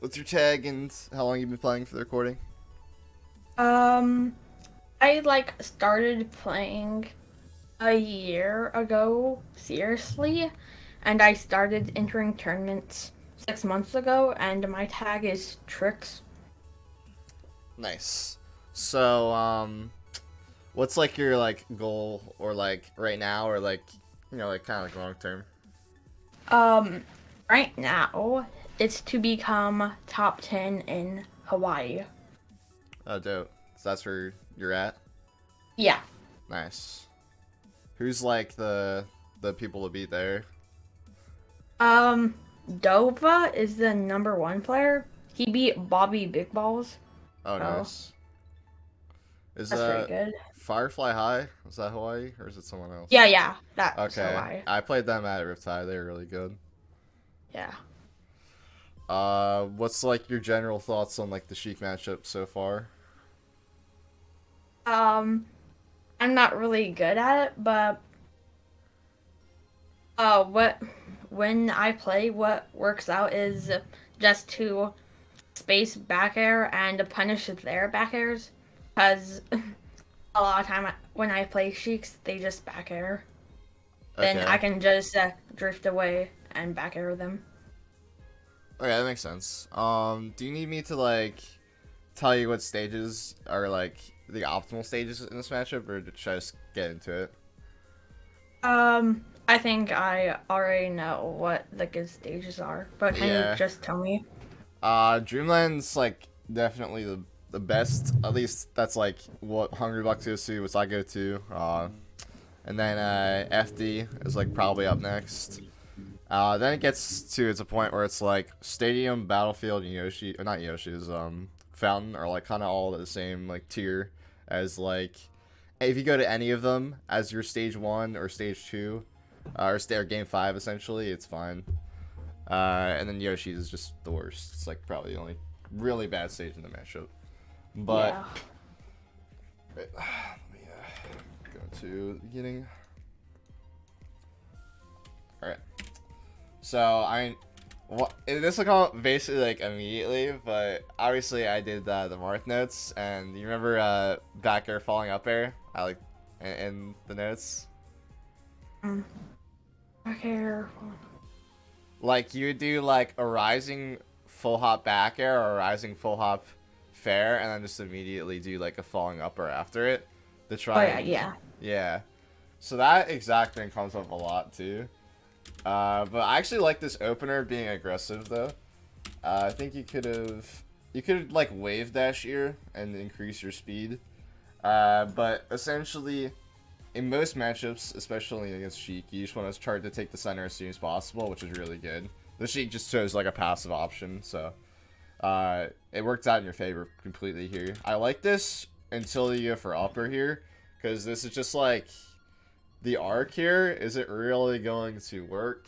what's your tag and how long you been playing for the recording? Um, I started playing a year ago, seriously, and I started entering tournaments 6 months ago, and my tag is Trix. Nice. So, what's like your like goal or like right now or like like kind of like long term? Um, right now, it's to become top 10 in Hawaii. Oh, dope. So that's where you're at. Yeah. Nice. Who's like the people to beat there? Um, Dova is the number one player. He beat Bobby Big Balls, Oh, so nice. Is that's pretty good. Firefly High? Is that Hawaii or is it someone else? Yeah, yeah, that's Okay, Hawaii. I played them at Riptide. They're really good. Yeah. What's like your general thoughts on like the Sheik matchup so far? Um, I'm not really good at it, but what when I play, what works out is just to space back air and punish their back airs, because a lot of time when I play Sheiks, they just back air. Then I Okay. can just drift away and back air them. Okay, that makes sense. Do you need me to like tell you what stages are like the optimal stages in this matchup, or should I just get into it? I think I already know what the good stages are, but can you Yeah. just tell me? Dreamland's like definitely the best. At least that's like what Hungry Bucks goes to, which I go to. And then FD is like probably up next. Then it gets to it's a point where it's like Stadium, Battlefield, and Yoshi, or not Yoshi's, Fountain are like kind of all the same like tier as like if you go to any of them as your stage one or stage two, or game five essentially, it's fine. And then Yoshi's is just the worst. It's like probably the only really bad stage in the matchup. But Yeah. wait, let me go to the beginning. All right. So this will come up basically like immediately, but obviously I did the Marth notes, and you remember back air falling up air? I like in the notes. Mm. Okay. Like you would do like a rising full hop back air or a rising full hop fair, and then just immediately do like a falling up air after it to Oh try yeah, and yeah. yeah. So that exact thing comes up a lot too. But I actually like this opener being aggressive though. I think you could like wave dash here and increase your speed. But essentially, in most matchups, especially against Sheik, you just want to try to take the center as soon as possible, which is really good. The Sheik just chose like a passive option, so it worked out in your favor completely here. I like this until you go for upper here, because this is just like the arc here isn't really going to work.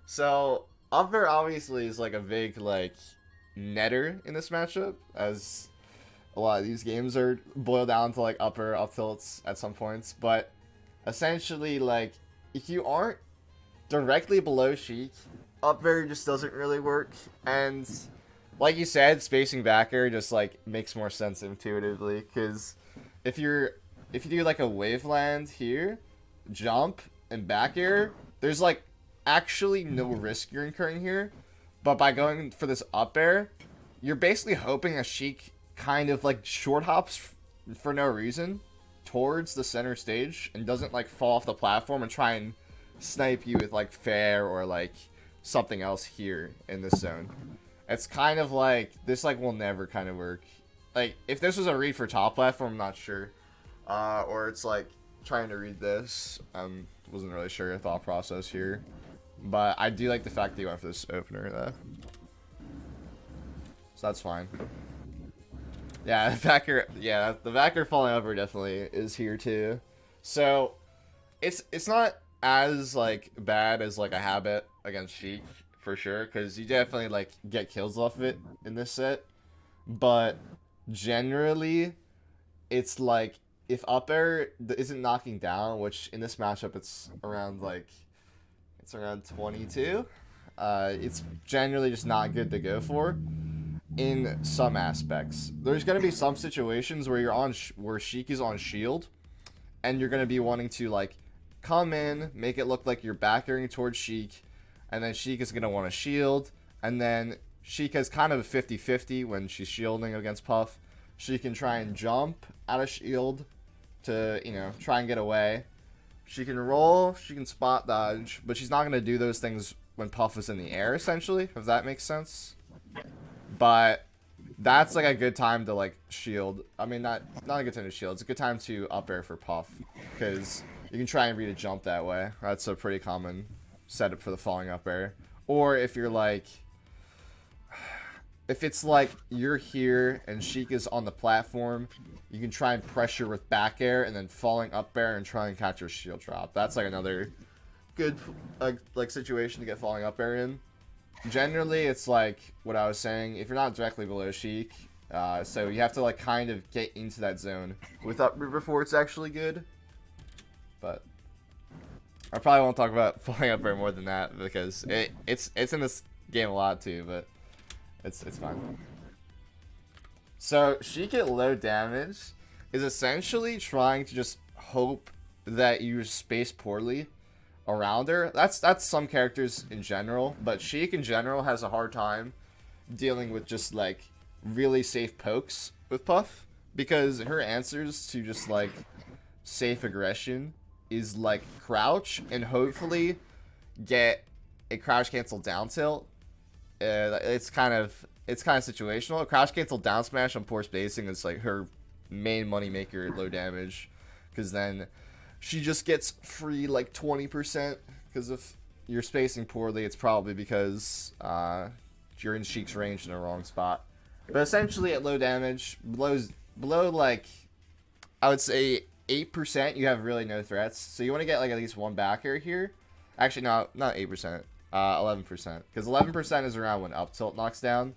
So upper obviously is like a big like netter in this matchup, as a lot of these games are boiled down to like upper up tilts at some points. But essentially, like if you aren't directly below Sheik, upper just doesn't really work. And like you said, spacing back air just like makes more sense intuitively, because if you're if you do like a waveland here, jump and back air, there's like actually no risk you're incurring here. But by going for this up air, you're basically hoping a Sheik kind of like short hops for no reason towards the center stage and doesn't like fall off the platform and try and snipe you with like fair or like something else here in this zone. It's kind of like this like will never kind of work. Like if this was a read for top platform, I'm not sure. Or it's like trying to read this. Wasn't really sure your thought process here. But I do like the fact that you went for this opener though. So that's fine. Yeah, the backer falling over definitely is here too. So it's not as like bad as like a habit against Sheik for sure, because you definitely like get kills off of it in this set. But generally, it's like if up air isn't knocking down, which in this matchup it's around 22. It's generally just not good to go for. in some aspects. There's gonna be some situations where you're on where Sheik is on shield, and you're gonna be wanting to like come in, make it look like you're back airing towards Sheik, and then Sheik is gonna want to shield, and then Sheik has kind of a 50-50 when she's shielding against Puff. She can try and jump out of shield to, you know, try and get away. She can roll, she can spot dodge, but she's not going to do those things when Puff is in the air, essentially, if that makes sense. But that's, like, a good time to, like, shield. I mean, not a good time to shield. It's a good time to up air for Puff, because you can try and read a jump that way. That's a pretty common setup for the falling up air. Or if you're, like... If it's like you're here and Sheik is on the platform, you can try and pressure with back air and then falling up air and try and catch your shield drop. That's like another good like situation to get falling up air in. Generally, it's like what I was saying. If you're not directly below Sheik, so you have to like kind of get into that zone with up before it's actually good. But I probably won't talk about falling up air more than that because it's in this game a lot too, but. It's fine. So, Sheik at low damage is essentially trying to just hope that you space poorly around her. That's some characters in general, but Sheik in general has a hard time dealing with just, like, really safe pokes with Puff, because her answers to just, like, safe aggression is, like, crouch and hopefully get a crouch cancel down tilt. It's kind of situational. A crouch cancel down smash on poor spacing is like her main money maker at low damage, because then she just gets free like 20%. Because if you're spacing poorly, it's probably because you're in Sheik's range in the wrong spot. But essentially, at low damage, below like I would say 8%, you have really no threats. So you want to get like at least one back air here. Actually, no, not 8%. 11%, because 11% is around when up tilt knocks down.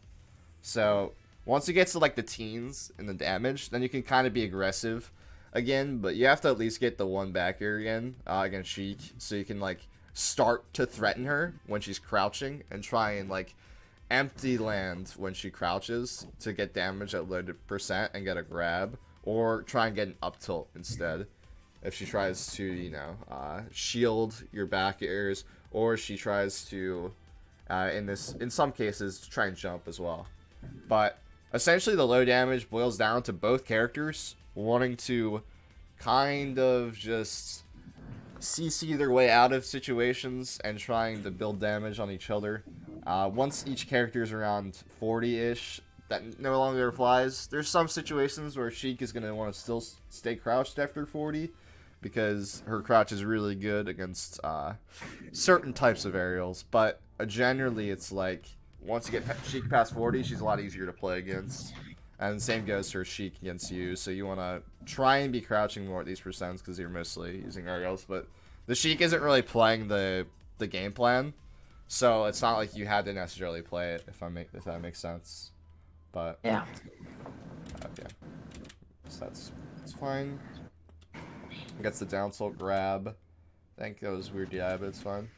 So once it gets to like the teens in the damage, then you can kind of be aggressive again, but you have to at least get the one back air again against Sheik, so you can like start to threaten her when she's crouching and try and like empty land when she crouches to get damage at low percent and get a grab, or try and get an up tilt instead if she tries to, you know, shield your back airs, or she tries to, in some cases, try and jump as well. But essentially, the low damage boils down to both characters wanting to kind of just CC their way out of situations and trying to build damage on each other. Once each character is around 40-ish, that no longer applies. There's some situations where Sheik is going to want to still stay crouched after 40, because her crouch is really good against certain types of aerials, but generally it's like once you get Sheik past 40, she's a lot easier to play against, and the same goes for Sheik against you. So you want to try and be crouching more at these percents because you're mostly using aerials, but the Sheik isn't really playing the game plan, so it's not like you had to necessarily play it, if that makes sense. But yeah, yeah, so that's fine. Gets the down tilt grab. I think that was weird DI, but it's fine.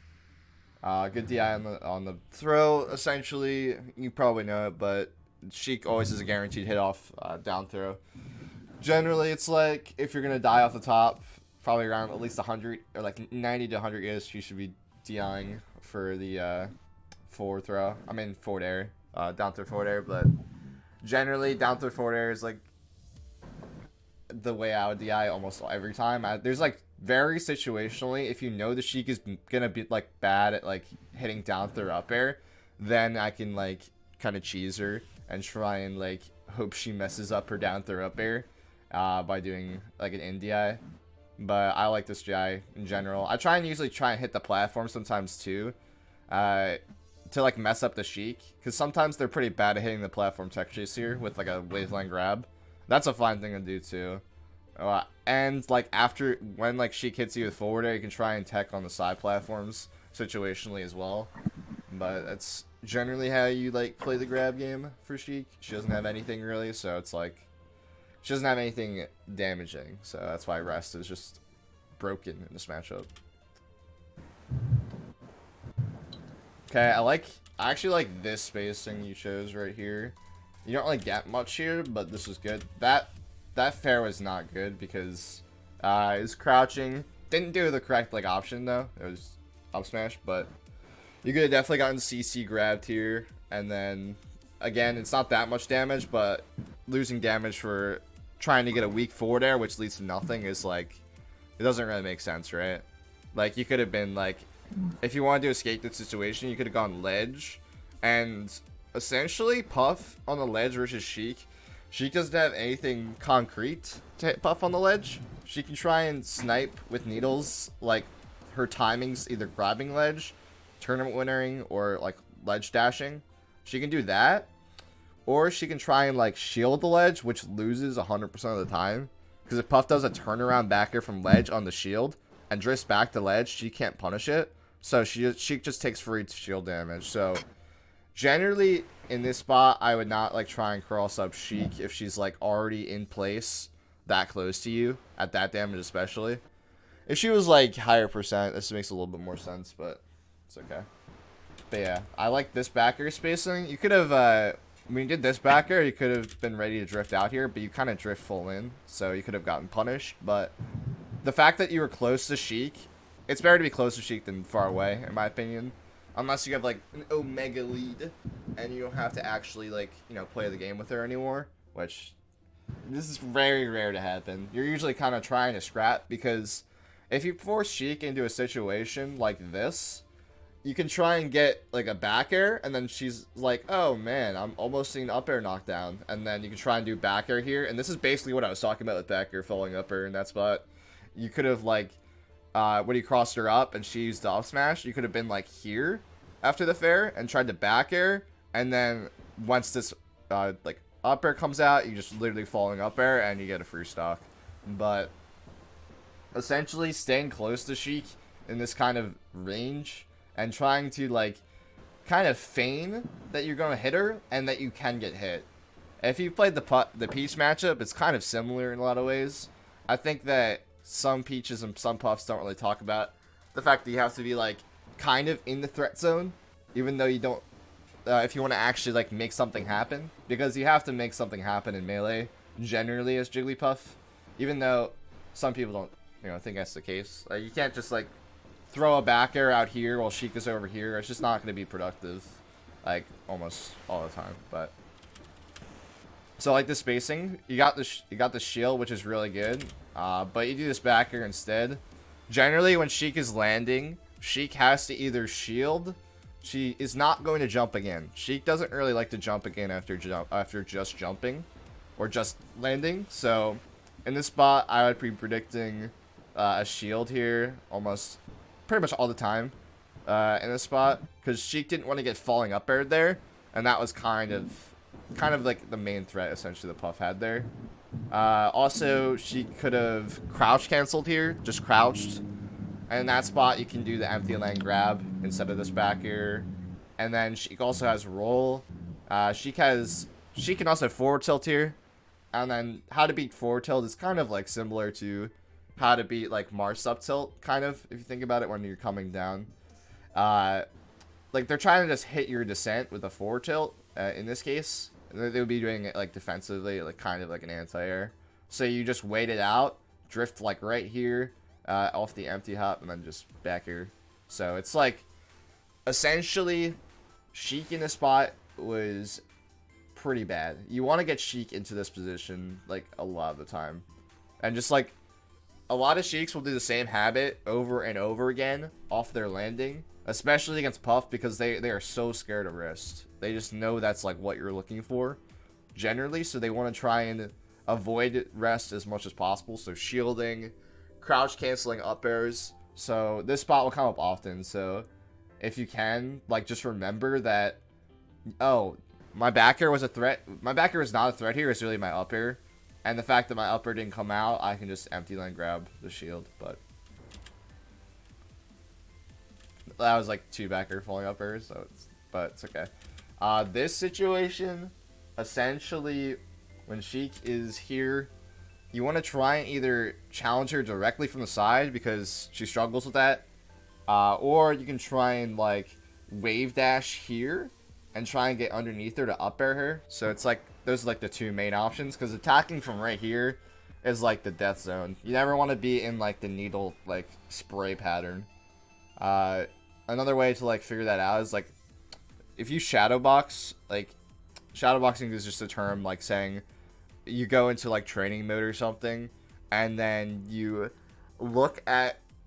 Good DI on the throw, essentially. You probably know it, but Sheik always has a guaranteed hit off down throw. Generally, it's like, if you're going to die off the top, probably around at least 100, or like 90 to 100-ish, you should be DIing for the forward throw. I mean, forward air. Down throw forward air, but generally, down throw forward air is like the way I would DI almost every time. There's like very situationally, if you know the Sheik is gonna be like bad at like hitting down throw up air, then I can like kind of cheese her and try and like hope she messes up her down throw up air by doing like an in DI. But I like this DI in general. I usually try and hit the platform sometimes too, to like mess up the Sheik, because sometimes they're pretty bad at hitting the platform tech chase here with like a waveline grab. That's a fine thing to do too. And like after, when like Sheik hits you with forward air, you can try and tech on the side platforms situationally as well. But that's generally how you like play the grab game for Sheik. She doesn't have anything really, so it's like she doesn't have anything damaging. So that's why rest is just broken in this matchup. Okay, I actually like this spacing you chose right here. You don't really get much here, but this was good. That fair was not good because it was crouching. Didn't do the correct like option though. It was up smash, but you could have definitely gotten CC grabbed here, and then again, it's not that much damage, but losing damage for trying to get a weak forward air, which leads to nothing, is like, it doesn't really make sense, right? Like, you could have been like, if you wanted to escape this situation, you could have gone ledge, and essentially Puff on the ledge versus Sheik. Sheik doesn't have anything concrete to hit Puff on the ledge. She can try and snipe with needles, like her timing's either grabbing ledge, tournament winnering, or like ledge dashing. She can do that, or she can try and like shield the ledge, which loses 100% of the time. Because if Puff does a turnaround backer from ledge on the shield and drifts back to ledge, she can't punish it. So she just takes free shield damage. So generally in this spot, I would not like try and cross up Sheik if she's like already in place that close to you at that damage, especially. If she was like higher percent, this makes a little bit more sense, but it's okay. But yeah, I like this backer spacing. You could have, when you did this backer, you could have been ready to drift out here, but you kind of drift full in, so you could have gotten punished. But the fact that you were close to Sheik, it's better to be close to Sheik than far away, in my opinion. Unless you have like an Omega lead, and you don't have to actually like, you know, play the game with her anymore, which this is very rare to happen. You're usually kind of trying to scrap, because if you force Sheik into a situation like this, you can try and get like a back air, and then she's like, oh man, I'm almost seeing up air knockdown, and then you can try and do back air here, and this is basically what I was talking about with back air following up air in that spot. You could have like, when you crossed her up and she used the up smash, you could have been like here after the fair and tried to back air, and then once this like up air comes out, you just literally following up air and you get a free stock. But essentially staying close to Sheik in this kind of range and trying to like kind of feign that you're going to hit her and that you can get hit. If you played the Peach matchup, it's kind of similar in a lot of ways. I think that some Peaches and some Puffs don't really talk about the fact that you have to be like kind of in the threat zone, even though you don't, if you want to actually like make something happen, because you have to make something happen in Melee generally as Jigglypuff, even though some people don't, you know, think that's the case. Like, you can't just like throw a back air out here while Sheik is over here. It's just not going to be productive, like almost all the time. But so like the spacing, you got the shield, which is really good. But you do this back air instead. Generally, when Sheik is landing, Sheik has to either shield. She is not going to jump again. Sheik doesn't really like to jump again after just jumping or just landing. So in this spot, I would be predicting a shield here almost pretty much all the time in this spot, because Sheik didn't want to get falling up aired there, and that was kind of like the main threat essentially the Puff had there. Also, she could have crouch canceled here, just crouched, and in that spot you can do the empty lane grab instead of this back air. And then Sheik also has roll. She can also forward tilt here, and then how to beat forward tilt is kind of like similar to how to beat like Mars up tilt, kind of, if you think about it, when you're coming down. Like, they're trying to just hit your descent with a forward tilt in this case. They would be doing it like defensively, like kind of like an anti-air. So you just wait it out, drift like right here off the empty hop, and then just back here. So it's like essentially Sheik in this spot was pretty bad. You want to get Sheik into this position like a lot of the time, and just like a lot of Sheiks will do the same habit over and over again off their landing, especially against Puff, because they are so scared of wrist. They just know that's like what you're looking for generally, so they want to try and avoid rest as much as possible. So shielding, crouch canceling up airs. So this spot will come up often, so if you can, like, just remember that, oh, my back air was a threat. My back air is not a threat here, it's really my up air. And the fact that my up air didn't come out, I can just empty lane grab the shield. But that was like 2 back air falling up airs, so it's okay. This situation, essentially, when Sheik is here, you want to try and either challenge her directly from the side, because she struggles with that, or you can try and like wave dash here and try and get underneath her to up air her. So it's like, those are like the two main options, because attacking from right here is like the death zone. You never want to be in like the needle like spray pattern. Another way to like figure that out is like, if you shadow box, like shadowboxing is just a term like saying you go into like training mode or something, and then you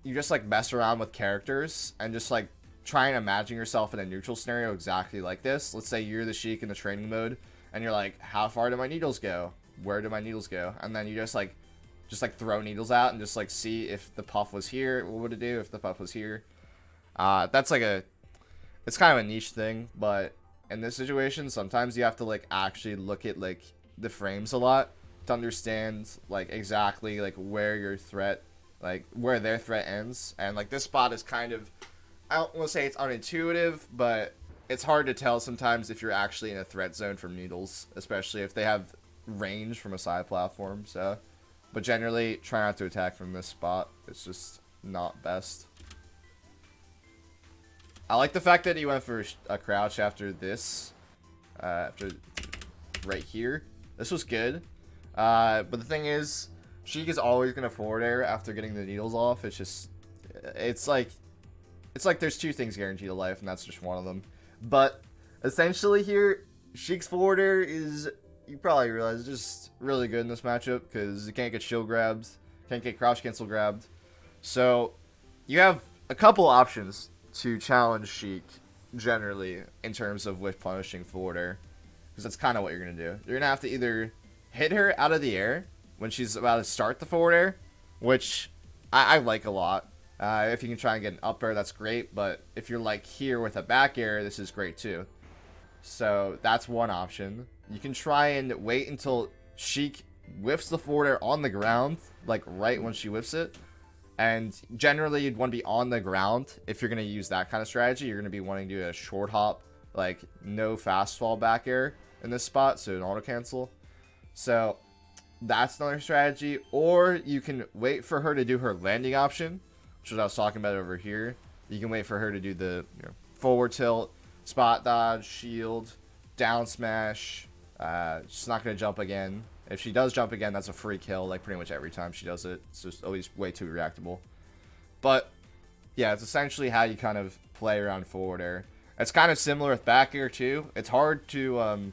just like mess around with characters and just like try and imagine yourself in a neutral scenario exactly like this. Let's say you're the Sheik in the training mode, and you're like, how far do my needles go? Where do my needles go? And then you just like throw needles out and just like see if the puff was here, what would it do if the puff was here? That's like it's kind of a niche thing, but in this situation, sometimes you have to like actually look at like the frames a lot to understand like exactly like where your threat, like where their threat ends. And like this spot is kind of, I don't want to say it's unintuitive, but it's hard to tell sometimes if you're actually in a threat zone from needles, especially if they have range from a side platform. So, but generally try not to attack from this spot. It's just not best. I like the fact that he went for a crouch after this, after right here. This was good. But the thing is, Sheik is always going to forward air after getting the needles off. It's just, it's like there's two things guaranteed to life, and that's just one of them. But essentially here, Sheik's forward air is, you probably realize, just really good in this matchup, because you can't get shield grabbed, can't get crouch cancel grabbed. So you have a couple options to challenge Sheik generally in terms of with punishing forward air, because that's kind of what you're going to do. You're going to have to either hit her out of the air when she's about to start the forward air, which I like a lot. If you can try and get an up air, that's great, but if you're like here with a back air, this is great too. So that's one option. You can try and wait until Sheik whiffs the forward air on the ground, like right when she whiffs it. And generally, you'd want to be on the ground if you're going to use that kind of strategy. You're going to be wanting to do a short hop, like no fast fall back air in this spot, so an auto cancel. So that's another strategy. Or you can wait for her to do her landing option, which is what I was talking about over here. You can wait for her to do the forward tilt, spot dodge, shield, down smash. She's not going to jump again. If she does jump again, that's a free kill, like pretty much every time she does it. It's just always way too reactable. But yeah, it's essentially how you kind of play around forward air. It's kind of similar with back air too. It's hard to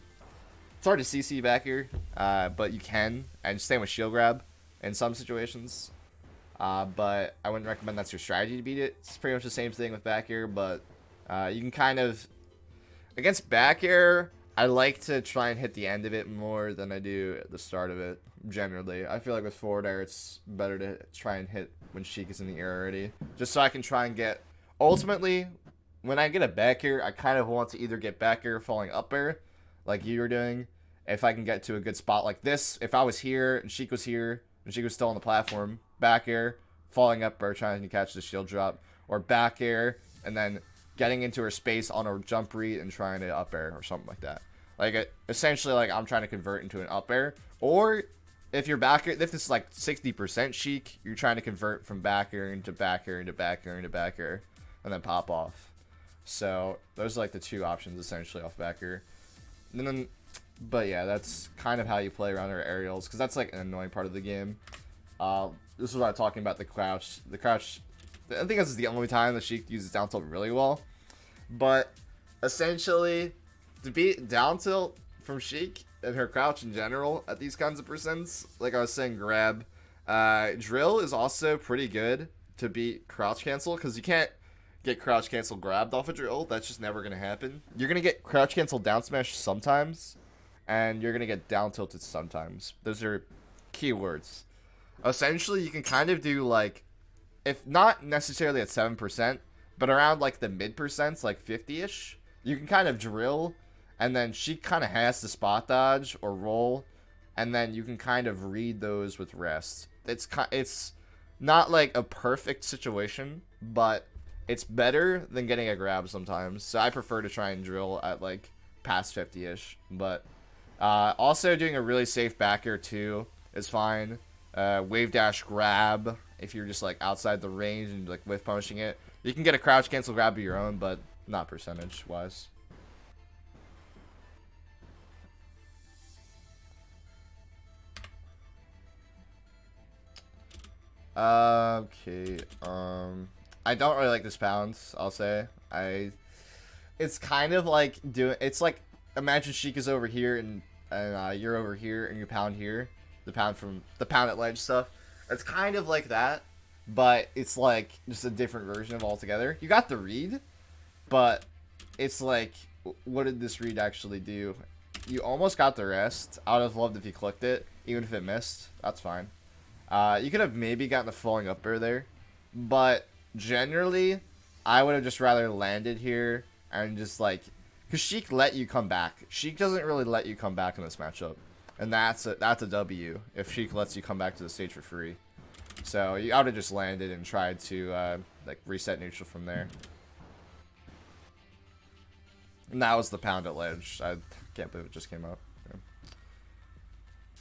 CC back air, but you can, and same with shield grab in some situations. But I wouldn't recommend that's your strategy to beat it. It's pretty much the same thing with back air, but you can kind of, against back air, I like to try and hit the end of it more than I do at the start of it, generally. I feel like with forward air, it's better to try and hit when Sheik is in the air already. Just so I can try and get... Ultimately, when I get a back air, I kind of want to either get back air falling up air, like you were doing. If I can get to a good spot like this, if I was here and Sheik was here, and Sheik was still on the platform, back air, falling up air, trying to catch the shield drop, or back air, and then getting into her space on a jump read and trying to up air or something like that. Like, essentially, like, I'm trying to convert into an up air. Or, if you're back air, if this is like 60% Sheik, you're trying to convert from back air into back air into back air into back air, and then pop off. So, those are like the two options, essentially, off back air. And then, but yeah, that's kind of how you play around her aerials, because that's like an annoying part of the game. This is what I'm talking about, the crouch. The crouch, I think this is the only time that Sheik uses down tilt really well. But essentially, to beat down tilt from Sheik and her crouch in general at these kinds of percents, like I was saying, grab. Drill is also pretty good to beat crouch cancel, because you can't get crouch cancel grabbed off a drill. That's just never going to happen. You're going to get crouch cancel down smash sometimes, and you're going to get down tilted sometimes. Those are keywords. Essentially, you can kind of do like, if not necessarily at 7%, but around like the mid percents, like 50-ish, you can kind of drill, and then she kind of has to spot dodge or roll, and then you can kind of read those with rest. It's not like a perfect situation, but it's better than getting a grab sometimes. So I prefer to try and drill at like past 50-ish. But also doing a really safe back air too is fine. Wave dash grab if you're just like outside the range and like whiff punishing it. You can get a crouch cancel grab of your own, but not percentage wise. Okay. I don't really like this pound. I'll say It's kind of like doing. It's like imagine Sheik is over here and you're over here and you pound here. The pound at ledge stuff. It's kind of like that, but it's like just a different version of altogether. You got the read, but it's like, what did this read actually do? You almost got the rest. I would have loved if you clicked it, even if it missed. That's fine. You could have maybe gotten the falling up air there, but generally, I would have just rather landed here and just like, because Sheik let you come back. Sheik doesn't really let you come back in this matchup, and that's a W if Sheik lets you come back to the stage for free. So I would have just landed and tried to like reset neutral from there. And that was the pound at ledge. I can't believe it just came up.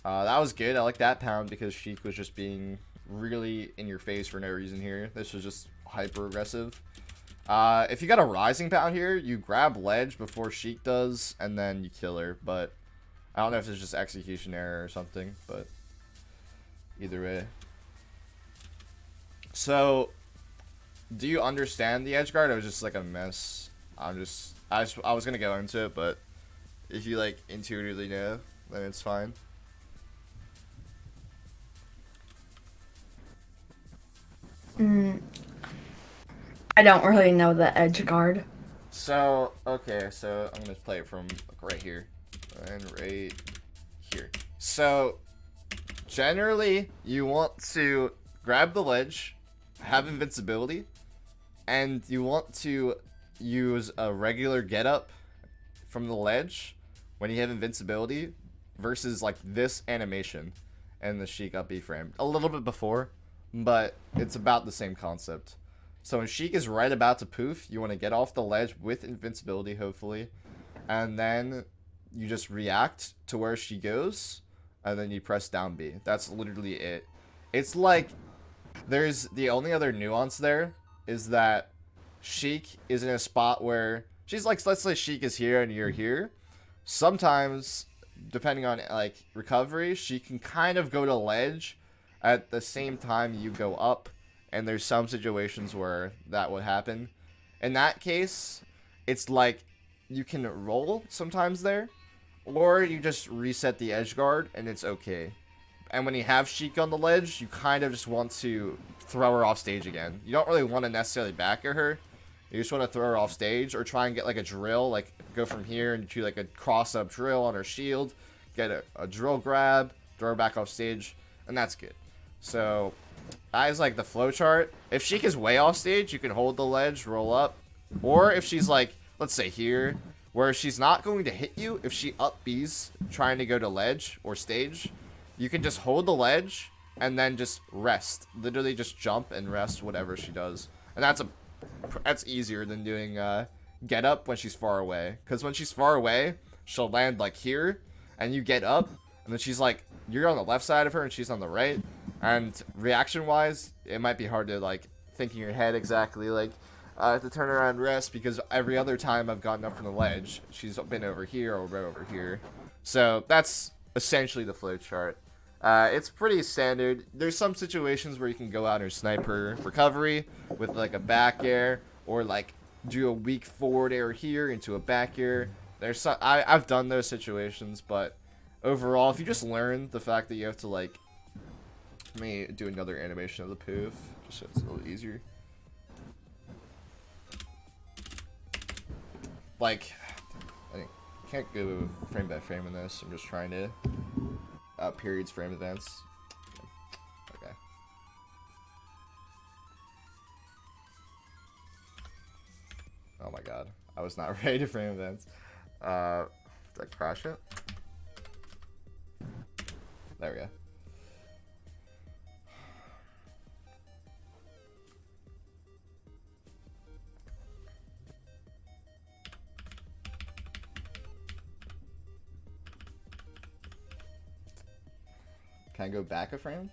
That was good. I like that pound because Sheik was just being really in your face for no reason here. This was just hyper aggressive. If you got a rising pound here, you grab ledge before Sheik does, and then you kill her. But I don't know if it's just execution error or something, but either way. So, do you understand the edge guard? It was just like a mess. I was gonna go into it, but if you like intuitively know, then it's fine. I don't really know the edge guard. So, okay, so I'm gonna play it from like, right here and right here. So, generally, you want to grab the ledge, have invincibility, and you want to use a regular get up from the ledge when you have invincibility versus like this animation and the Sheik up B frame. A little bit before, but it's about the same concept. So when Sheik is right about to poof, you want to get off the ledge with invincibility, hopefully, and then you just react to where she goes, and then you press down B. That's literally it. It's like, there's the only other nuance there is that Sheik is in a spot where she's like, let's say Sheik is here and you're here. Sometimes, depending on like recovery, she can kind of go to ledge at the same time you go up. And there's some situations where that would happen. In that case, it's like you can roll sometimes there, or you just reset the edge guard and it's okay. And when you have Sheik on the ledge, you kind of just want to throw her off stage again. You don't really want to necessarily back at her. You just want to throw her off stage or try and get like a drill, like go from here and do like a cross-up drill on her shield, get a drill grab, throw her back off stage, and that's good. So that is like the flowchart. If Sheik is way off stage, you can hold the ledge, roll up. Or if she's like, let's say here, where she's not going to hit you, if she up B's trying to go to ledge or stage, you can just hold the ledge and then just rest. Literally just jump and rest whatever she does. And that's easier than doing get up when she's far away. Because when she's far away, she'll land like here, and you get up, and then she's like, you're on the left side of her and she's on the right. And reaction wise, it might be hard to like think in your head exactly like to turn around rest, because every other time I've gotten up from the ledge, she's been over here or right over here. So that's essentially the flow chart. It's pretty standard. There's some situations where you can go out and snipe her recovery with like a back air, or like do a weak forward air here into a back air. There's some, I've done those situations, but overall, if you just learn the fact that you have to like, let me do another animation of the poof, just so it's a little easier. Like, I can't go frame by frame in this. I'm just trying to periods frame events. Okay. Oh my god, I was not ready to frame events. Did I crash it? There we go. Can I go back a frame?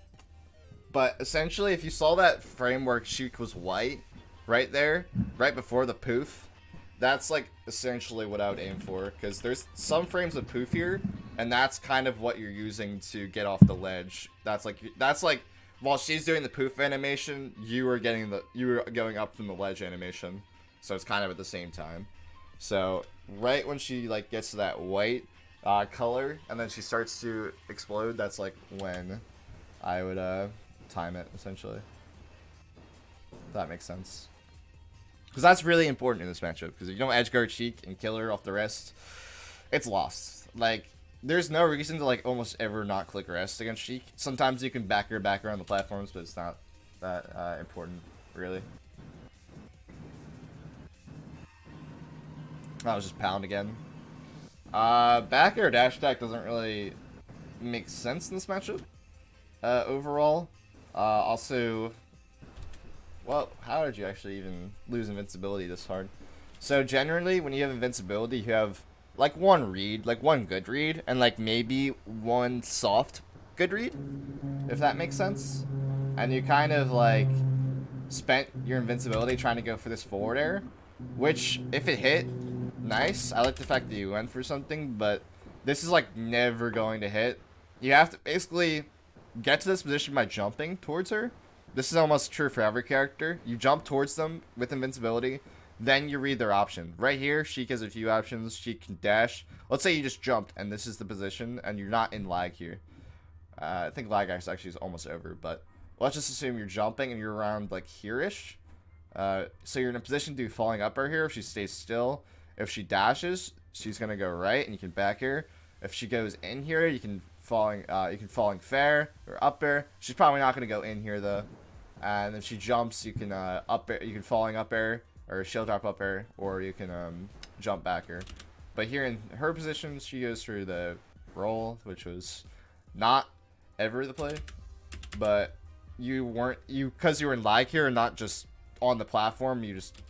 But essentially, if you saw that framework, Sheik was white right there, right before the poof. That's like essentially what I would aim for, because there's some frames of poof here, and that's kind of what you're using to get off the ledge. That's like while she's doing the poof animation, you were going up from the ledge animation. So it's kind of at the same time. So right when she like gets to that white color and then she starts to explode, that's like when I would time it essentially. If that makes sense. Because that's really important in this matchup. Because if you don't edgeguard Sheik and kill her off the rest, it's lost. Like, there's no reason to like almost ever not click rest against Sheik. Sometimes you can back her on the platforms, but it's not that important, really. I was just pound again. Back air dash attack doesn't really make sense in this matchup. Overall. Also, well, how did you actually even lose invincibility this hard? So generally, when you have invincibility, you have like one read, like one good read, and like maybe one soft good read, if that makes sense. And you kind of like spent your invincibility trying to go for this forward air, which if it hit, nice. I like the fact that you went for something, but this is like never going to hit. You have to basically get to this position by jumping towards her. This is almost true for every character. You jump towards them with invincibility, then you read their option. Right here, Sheik has a few options. She can dash. Let's say you just jumped, and this is the position, and you're not in lag here. I think lag actually is almost over, but let's just assume you're jumping and you're around like here-ish. So you're in a position to do falling up her here if she stays still. If she dashes, she's gonna go right, and you can back her. If she goes in here, you can falling fair or up air. She's probably not gonna go in here though. And if she jumps, you can up air, you can falling up air or shield drop up air, or you can jump back her. But here in her position, she goes through the roll, which was not ever the play. But because you were in lag here and not just on the platform, you just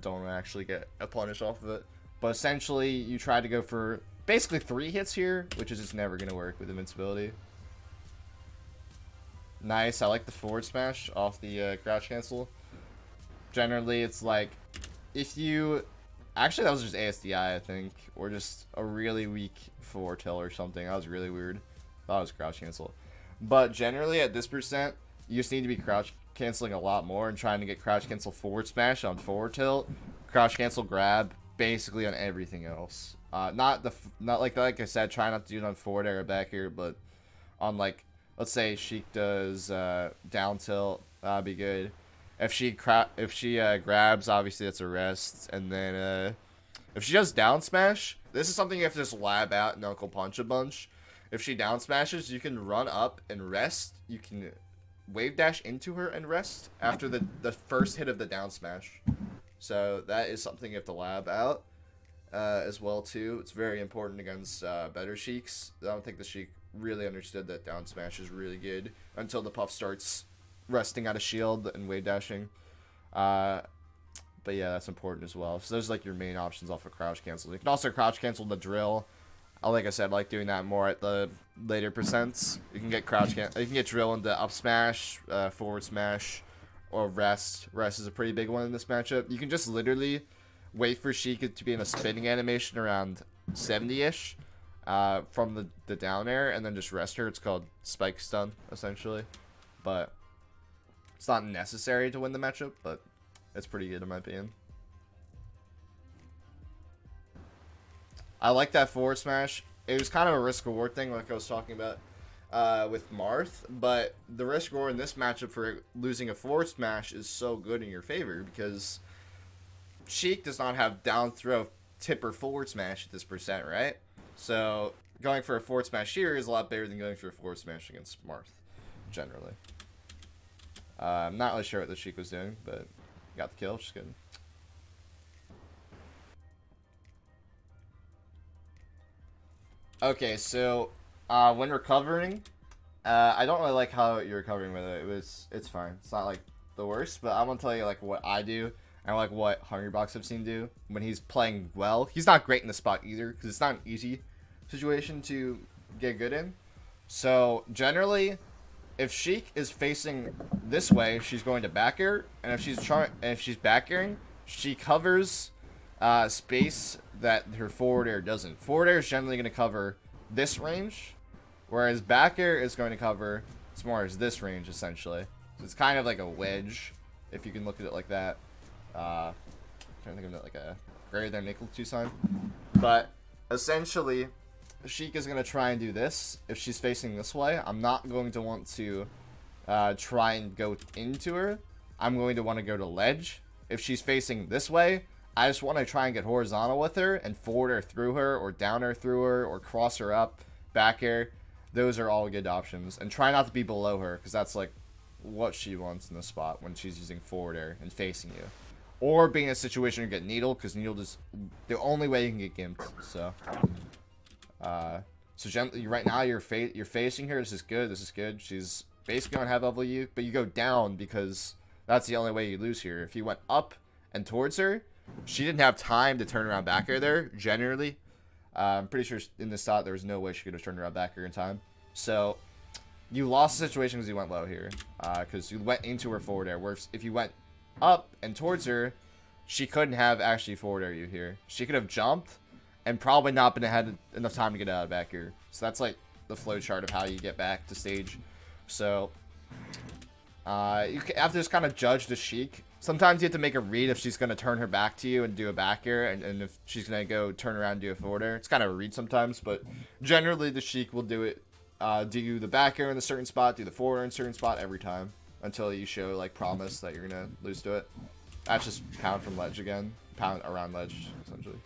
don't actually get a punish off of it. But essentially, you try to go for basically 3 hits here, which is just never going to work with invincibility. Nice, I like the forward smash off the crouch cancel. Generally, it's like, if you... Actually, that was just ASDI, I think. Or just a really weak forward tilt or something. That was really weird. Thought it was crouch cancel. But generally, at this percent, you just need to be crouch canceling a lot more and trying to get crouch cancel forward smash on forward tilt, crouch cancel grab, basically on everything else. Not like I said, try not to do it on forward air or back air, but on like, let's say Sheik does down tilt, that'd be good. If she grabs, obviously that's a rest, and then if she does down smash, this is something you have to just lab out and knuckle punch a bunch. If she down smashes, you can run up and rest. You can wave dash into her and rest after the first hit of the down smash. So that is something you have to lab out as well too. It's very important against better Sheiks. I don't think the Sheik really understood that down smash is really good until the puff starts resting out of shield and wave dashing. But yeah, that's important as well. So those are like your main options off of crouch cancel. You can also crouch cancel the drill. Like I said, I like doing that more at the later percents. You can get you can get drill into up smash, forward smash, or rest. Rest is a pretty big one in this matchup. You can just literally wait for Sheik to be in a spinning animation around 70-ish from the down air, and then just rest her. It's called spike stun, essentially. But it's not necessary to win the matchup, but it's pretty good in my opinion. I like that forward smash. It was kind of a risk reward thing, like I was talking about with Marth, but the risk reward in this matchup for losing a forward smash is so good in your favor because Sheik does not have down throw tipper forward smash at this percent, right? So going for a forward smash here is a lot better than going for a forward smash against Marth, generally. I'm not really sure what the Sheik was doing, but got the kill, which is good. Okay, so when recovering, I don't really like how you're recovering with it. It's fine. It's not like the worst, but I'm gonna tell you like what I do and like what Hungrybox I've seen do when he's playing well. He's not great in the spot either because it's not an easy situation to get good in. So generally, if Sheik is facing this way, she's going to back air, and if she's back airing, she covers space that her forward air doesn't. Forward air is generally going to cover this range, whereas back air is going to cover It's more as this range, essentially. So it's kind of like a wedge, if you can look at it like that. I'm trying to think of it like a greater than or equal to sign. But essentially, Sheik is going to try and do this. If she's facing this way, I'm not going to want to try and go into her. I'm going to want to go to ledge. If she's facing this way, I just want to try and get horizontal with her and forward her through her, or down her through her, or cross her up, back air. Those are all good options. And try not to be below her, because that's like what she wants in the spot when she's using forward air and facing you. Or being in a situation where you get needle, because needle is the only way you can get gimped. So, gently, right now you're facing her. This is good. This is good. She's basically on half level you, but you go down because that's the only way you lose here. If you went up and towards her, she didn't have time to turn around back air there. Generally, I'm pretty sure in this shot there was no way she could have turned around back air in time. So you lost the situation because you went low here, because you went into her forward air. Where if you went up and towards her, she couldn't have actually forward air you here. She could have jumped and probably not been had enough time to get out of back air. So that's like the flow chart of how you get back to stage. So you have to just kind of judge the Sheik. Sometimes you have to make a read if she's going to turn her back to you and do a back air, and if she's going to go turn around and do a forward air. It's kind of a read sometimes, but generally the Sheik will do it. Do the back air in a certain spot, do the forward air in a certain spot every time until you show like promise that you're going to lose to it. That's just pound from ledge again. Pound around ledge, essentially.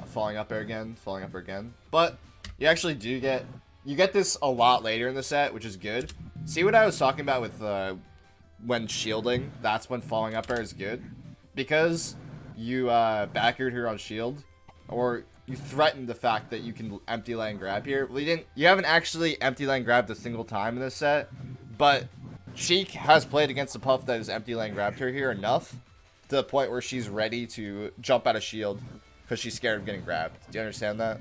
Falling up air again, falling up air again. But you actually do get... You get this a lot later in the set, which is good. See what I was talking about with when shielding? That's when falling up air is good. Because you back-aired her on shield, or you threatened the fact that you can empty lane grab here. Well, you haven't actually empty lane grabbed a single time in this set, but Sheik has played against a puff that has empty lane grabbed her here enough to the point where she's ready to jump out of shield because she's scared of getting grabbed. Do you understand that?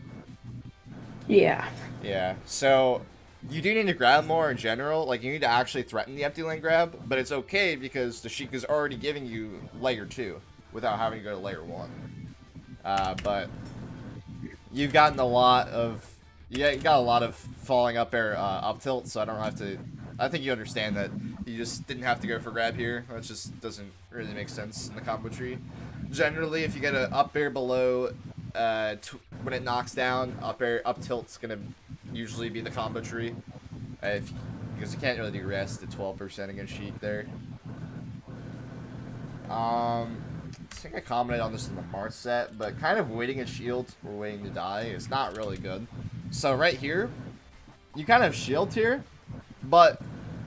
Yeah. Yeah, so you do need to grab more in general. Like, you need to actually threaten the empty lane grab, but it's okay because the Sheik is already giving you layer 2 without having to go to layer 1. But you've gotten a lot of... Yeah, you got a lot of falling up air up tilt, so I don't have to... I think you understand that you just didn't have to go for grab here. That just doesn't really make sense in the combo tree. Generally, if you get an up air below... when it knocks down, up tilt's gonna usually be the combo tree. Because you can't really do rest at 12% against Sheik there. I think I commented on this in the March set, but kind of waiting a shield or waiting to die is not really good. So right here, you kind of shield here, but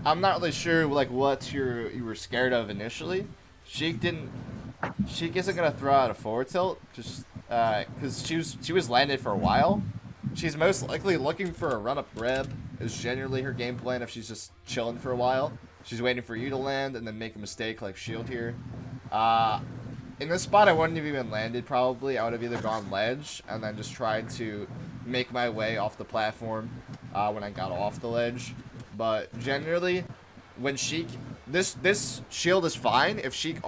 I'm not really sure like what you were scared of initially. Sheik isn't gonna throw out a forward tilt just because she was landed for a while. She's most likely looking for a run-up grab, is generally her game plan if she's just chilling for a while. She's waiting for you to land and then make a mistake like shield here. In this spot, I wouldn't have even landed probably. I would have either gone ledge and then just tried to make my way off the platform when I got off the ledge. But generally, when Sheik... This shield is fine if Sheik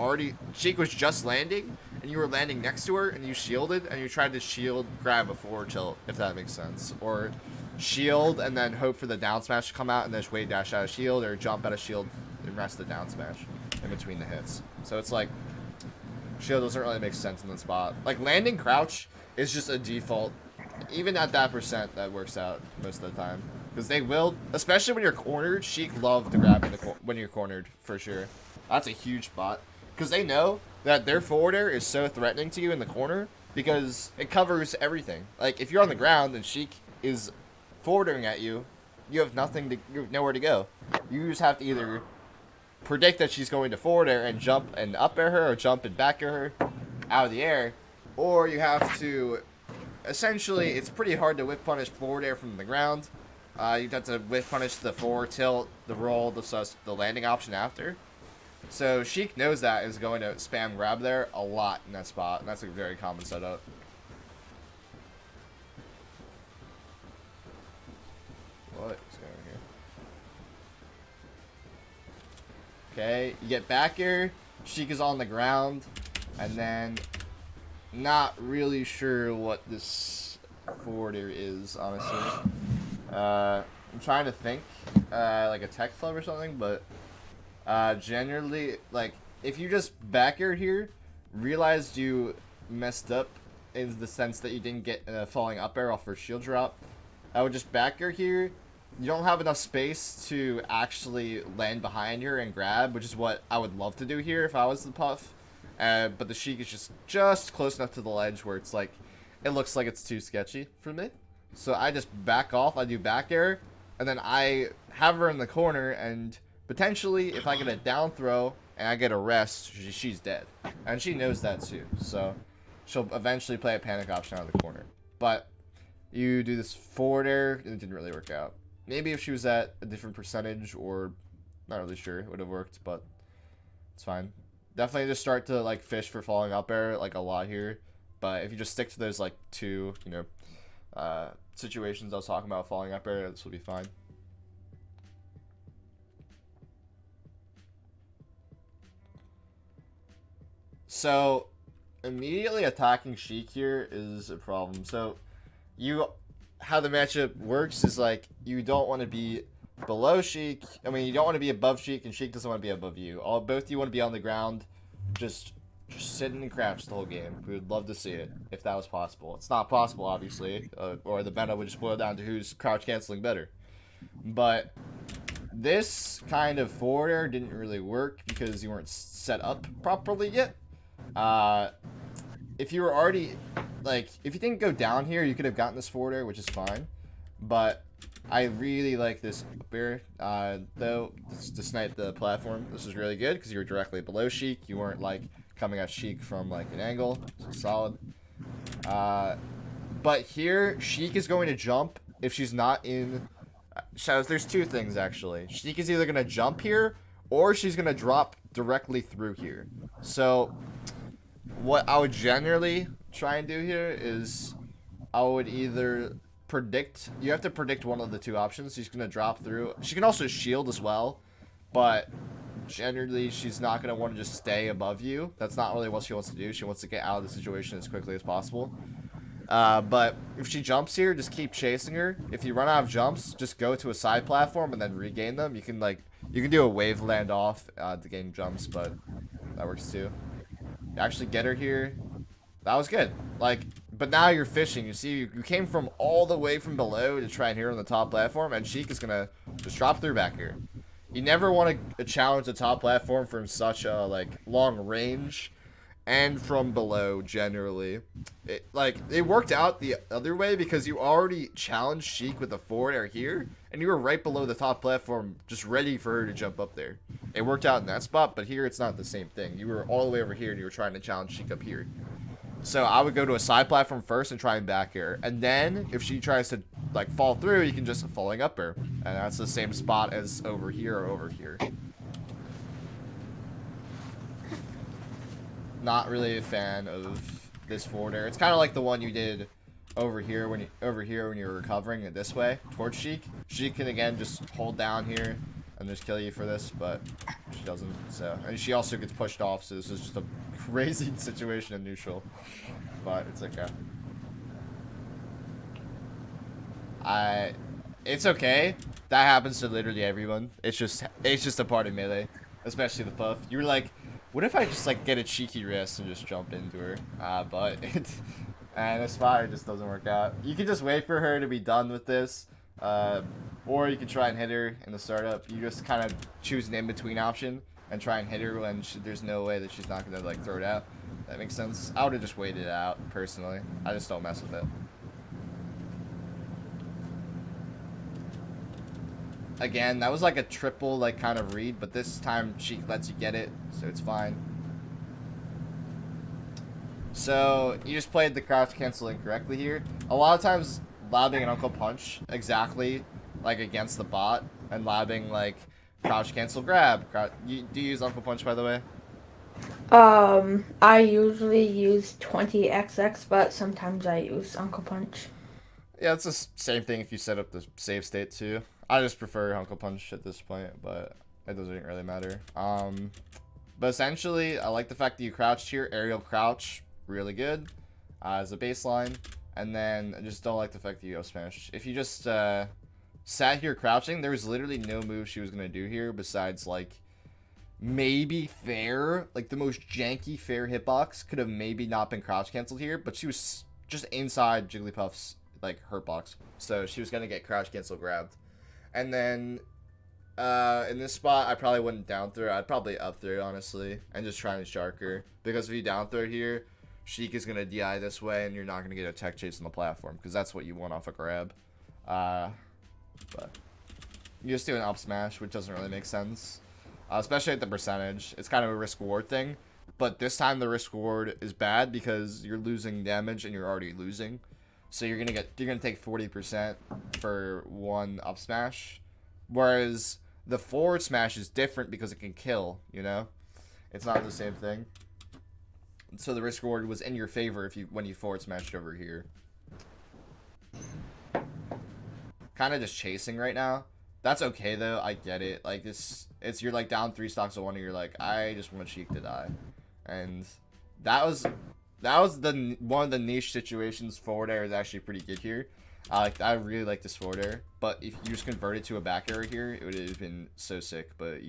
was just landing and you were landing next to her and you shielded and you tried to shield grab a forward tilt, if that makes sense. Or shield and then hope for the down smash to come out and then just wait dash out of shield, or jump out of shield and rest the down smash in between the hits. So it's like shield doesn't really make sense in the spot. Like landing crouch is just a default. Even at that percent, that works out most of the time. Because they will, especially when you're cornered, Sheik love to grab when you're cornered, for sure. That's a huge spot. Because they know that their forward air is so threatening to you in the corner, because it covers everything. Like, if you're on the ground and Sheik is forwarding at you, you have nowhere to go. You just have to either predict that she's going to forward air and jump and up air her, or jump and back air her out of the air, or you have to, essentially, it's pretty hard to whip punish forward air from the ground. You'd have to whip punish the forward tilt, the roll, the landing option after. So Sheik knows that is going to spam grab there a lot in that spot, and that's a very common setup. What is going on here? Okay, you get back air, Sheik is on the ground, and then not really sure what this forward air is, honestly. I'm trying to think, like a tech club or something, but generally, like, if you just back air here, realized you messed up in the sense that you didn't get a falling up air off her shield drop, I would just back air here. You don't have enough space to actually land behind her and grab, which is what I would love to do here if I was the Puff. But the Sheik is just close enough to the ledge where it's like, it looks like it's too sketchy for me. So I just back off, I do back air, and then I have her in the corner, and potentially if I get a down throw and I get a rest, she's dead. And she knows that too, so she'll eventually play a panic option out of the corner. But you do this forward air, and it didn't really work out. Maybe if she was at a different percentage, or not really sure, it would have worked, but it's fine. Definitely just start to like fish for falling up air like a lot here. But if you just stick to those like two, you know, situations I was talking about, falling up air, this will be fine. So immediately attacking Sheik here is a problem. So how the matchup works is like you don't want to be below Sheik. I mean, you don't want to be above Sheik, and Sheik doesn't want to be above you. Both you want to be on the ground, just sitting and crouch the whole game. We would love to see it if that was possible. It's not possible, obviously, or the meta would just boil down to who's crouch canceling better. But this kind of forward air didn't really work because you weren't set up properly yet. If you were already, like, if you didn't go down here, you could have gotten this forward air, which is fine. But I really like this up air, though, to snipe the platform. This is really good because you were directly below Sheik. You weren't, like, coming at Sheik from, like, an angle. So solid. But here, Sheik is going to jump if she's not in... So there's two things, actually. Sheik is either going to jump here, or she's going to drop directly through here. So what I would generally try and do here is I would either predict... You have to predict one of the two options. She's going to drop through. She can also shield as well, but generally she's not going to want to just stay above you. That's not really what she wants to do. She wants to get out of the situation as quickly as possible. But if she jumps here, just keep chasing her. If you run out of jumps, just go to a side platform and then regain them. You can do a wave land off to gain jumps, but that works too. You actually get her here. That was good. Like, but now you're fishing. You see, you came from all the way from below to try and hit her on the top platform, and Sheik is gonna just drop through back here. You never want to challenge the top platform from such a like long range, and from below generally. It worked out the other way because you already challenged Sheik with the forward air here, and you were right below the top platform, just ready for her to jump up there. It worked out in that spot, but here it's not the same thing. You were all the way over here, and you were trying to challenge Sheik up here. So I would go to a side platform first and try and back air, and then if she tries to like fall through, you can just falling up air, and that's the same spot as over here or over here. Not really a fan of this forward air. It's kind of like the one you did over here when you were recovering it this way towards Sheik. Sheik can again just hold down here and just kill you for this, but she doesn't. So, and she also gets pushed off. So this is just a crazy situation in neutral, but it's okay. It's okay. That happens to literally everyone. It's just a part of melee, especially the Puff. You were like, what if I just like get a cheeky wrist and just jump into her? But and this fire just doesn't work out. You can just wait for her to be done with this, or you can try and hit her in the startup. You just kind of choose an in-between option and try and hit her when there's no way that she's not gonna like throw it out. That makes sense. I would have just waited it out personally. I just don't mess with it. Again, that was like a triple like kind of read, but this time Sheik lets you get it, so it's fine. So you just played the crouch cancel incorrectly here. A lot of times lobbing an Uncle Punch exactly like against the bot and lobbing like crouch cancel grab. Do you use Uncle Punch, by the way? I usually use 20XX, but sometimes I use Uncle Punch. Yeah, it's the same thing if you set up the save state too. I just prefer Uncle Punch at this point, but it doesn't really matter. But essentially, I like the fact that you crouched here. Aerial crouch, really good as a baseline. And then I just don't like the fact that you go smash. If you just sat here crouching, there was literally no move she was going to do here besides, like, maybe fair. Like, the most janky fair hitbox could have maybe not been crouch canceled here, but she was just inside Jigglypuff's, like, hurt box. So she was going to get crouch cancel grabbed. And then, in this spot, I probably wouldn't down throw. I'd probably up throw, honestly, and just try and shark her. Because if you down throw here, Sheik is going to DI this way, and you're not going to get a tech chase on the platform, because that's what you want off a grab. But you just do an up smash, which doesn't really make sense. Especially at the percentage. It's kind of a risk-reward thing. But this time the risk-reward is bad because you're losing damage and you're already losing. So you're gonna take 40% for one up smash. Whereas the forward smash is different because it can kill, you know? It's not the same thing. So the risk-reward was in your favor when you forward smashed over here. Kind of just chasing right now. That's okay though. I get it. Like it's you're like down 3 stocks to 1, and you're like, I just want Sheik to die, and that was the one of the niche situations. Forward air is actually pretty good here. I really like this forward air, but if you just converted to a back air here, it would have been so sick. But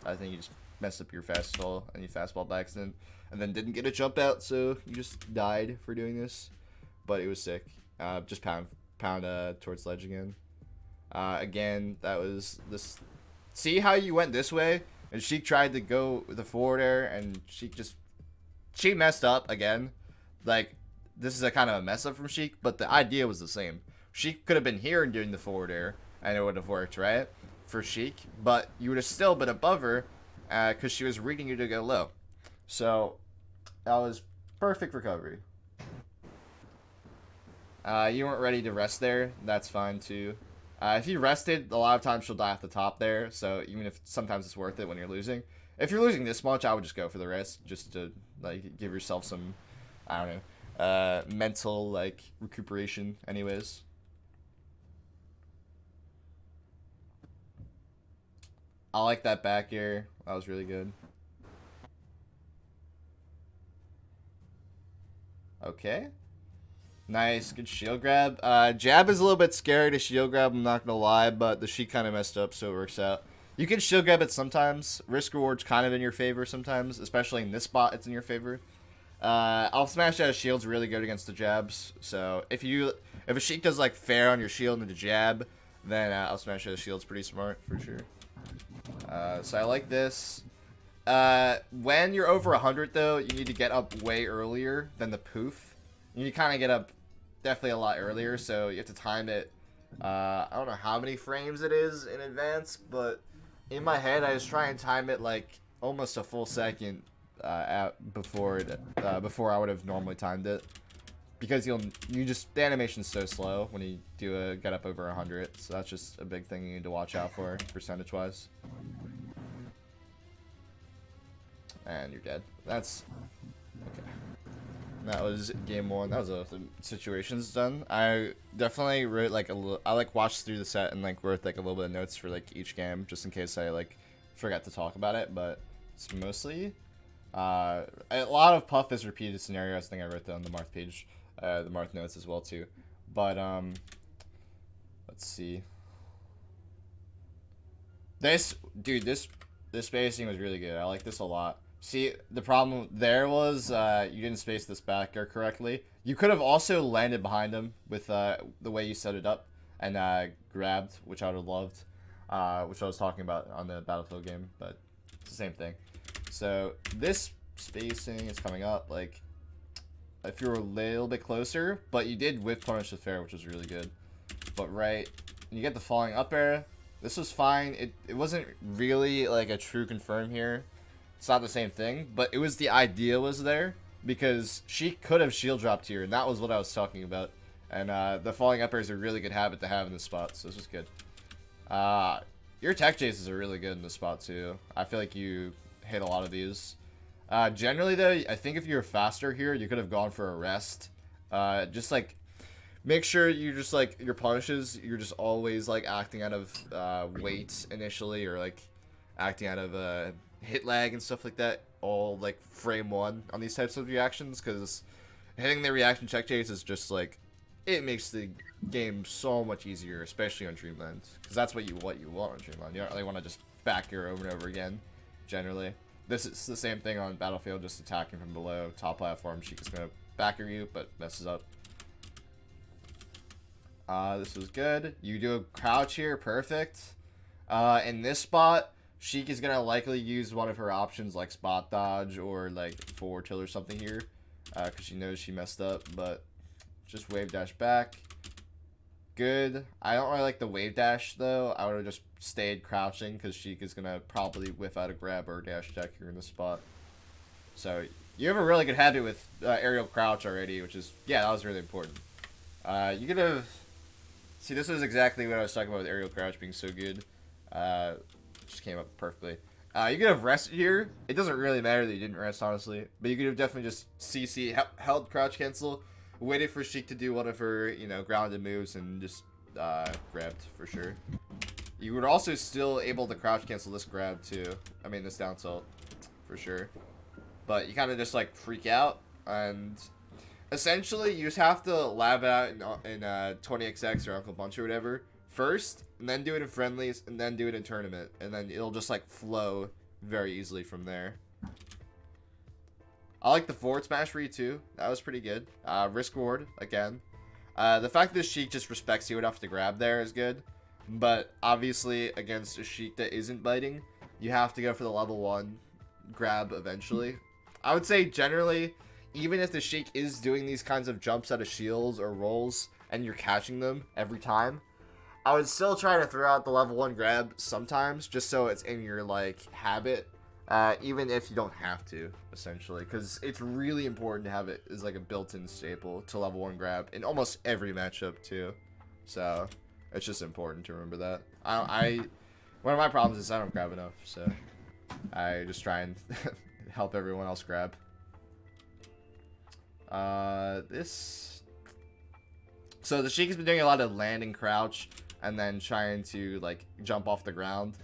I think you just messed up your fastball and you fastball by accident, and then didn't get a jump out, so you just died for doing this. But it was sick. Just pound towards ledge again. Again, that was this. See how you went this way, and Sheik tried to go with the forward air, and she messed up again. Like, this is a kind of a mess up from Sheik, but the idea was the same. Sheik could have been here and doing the forward air, and it would have worked, right? For Sheik, but you would have still been above her, because she was reading you to go low. So, that was perfect recovery. You weren't ready to rest there. That's fine, too. If you rested, a lot of times she'll die off the top there, so even if sometimes it's worth it when you're losing. If you're losing this much, I would just go for the rest, just to, like, give yourself some, I don't know, mental, like, recuperation anyways. I like that back air. That was really good. Okay. Nice, good shield grab. Jab is a little bit scary to shield grab, I'm not gonna lie, but the Sheik kind of messed up, so it works out. You can shield grab it sometimes. Risk reward's kind of in your favor sometimes, especially in this spot, it's in your favor. I'll smash out of shield's really good against the jabs, so if a Sheik does like fair on your shield and the jab, then I'll smash out of shield's pretty smart for sure. So I like this. When you're over 100 though, you need to get up way earlier than the poof. You kind of get up definitely a lot earlier, so you have to time it. I don't know how many frames it is in advance, but in my head, I just try and time it like almost a full second before I would have normally timed it, because the animation's so slow when you do a get up over 100, so that's just a big thing you need to watch out for percentage wise. And you're dead. That's okay. That was game 1. That was the situations done. I definitely wrote like I watched through the set and like wrote like a little bit of notes for like each game just in case I like forgot to talk about it. But it's mostly a lot of Puff is repeated scenarios. I think I wrote that on the Marth page, the Marth notes as well too. But let's see. This spacing was really good. I like this a lot. See, the problem there was you didn't space this back air correctly. You could have also landed behind him with the way you set it up and grabbed, which I would have loved, which I was talking about on the Battlefield game, but it's the same thing. So this spacing is coming up, like, if you were a little bit closer, but you did whip punish the fair, which was really good. But right, you get the falling up air. This was fine. It wasn't really like a true confirm here. It's not the same thing, but it was the idea was there because she could have shield dropped here, and that was what I was talking about. And the falling up air is a really good habit to have in this spot, so this was good. Your tech chases are really good in this spot too. I feel like you hit a lot of these. Generally though, I think if you were faster here, you could have gone for a rest. Just like make sure you just like your punishes, you're just always like acting out of weight initially, or like acting out of hit lag and stuff like that, all like frame 1 on these types of reactions, because hitting the reaction check chase is just like it makes the game so much easier, especially on Dreamland, because that's what you want on Dreamland. You don't really want to just back air over and over again. Generally, this is the same thing on Battlefield, just attacking from below, top platform. Sheik is gonna back air you, but messes up. This was good. You do a crouch here, perfect. In this spot, Sheik is gonna likely use one of her options like spot dodge or like forward tilt or something here, because she knows she messed up. But just wave dash back. Good. I don't really like the wave dash though. I would have just stayed crouching because Sheik is gonna probably whiff out a grab or dash attack here in this spot. So you have a really good habit with aerial crouch already, which is, yeah, that was really important. You could have. See, this is exactly what I was talking about with aerial crouch being so good. Just came up perfectly. You could have rested here. It doesn't really matter that you didn't rest, honestly. But you could have definitely just CC, held crouch cancel, waited for Sheik to do one of her, you know, grounded moves, and just grabbed for sure. You were also still able to crouch cancel this grab too. I mean, this down tilt for sure. But you kind of just like freak out, and essentially you just have to lab out in 20XX or Uncle Bunch or whatever first, and then do it in friendlies, and then do it in tournament, and then it'll just like flow very easily from there. I like the forward smash for you too. That was pretty good. Risk reward again. The fact that Sheik just respects you enough to grab there is good, but obviously against a Sheik that isn't biting, you have to go for the level 1 grab eventually. I would say generally, even if the Sheik is doing these kinds of jumps out of shields or rolls and you're catching them every time, I would still try to throw out the level 1 grab sometimes, just so it's in your like habit, even if you don't have to, essentially, because it's really important to have it as like a built-in staple to level 1 grab in almost every matchup too. So it's just important to remember that. One of my problems is I don't grab enough, so I just try and help everyone else grab. So the Sheik has been doing a lot of landing crouch and then trying to like jump off the ground,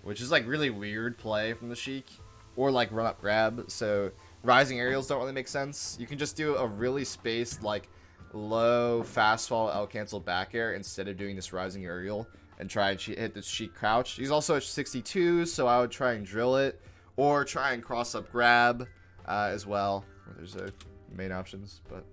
which is like really weird play from the Sheik, or like run up grab. So rising aerials don't really make sense. You can just do a really spaced like low fast fall L cancel back air instead of doing this rising aerial and try and hit the Sheik crouch. He's also at 62, so I would try and drill it or try and cross up grab as well. There's main options, but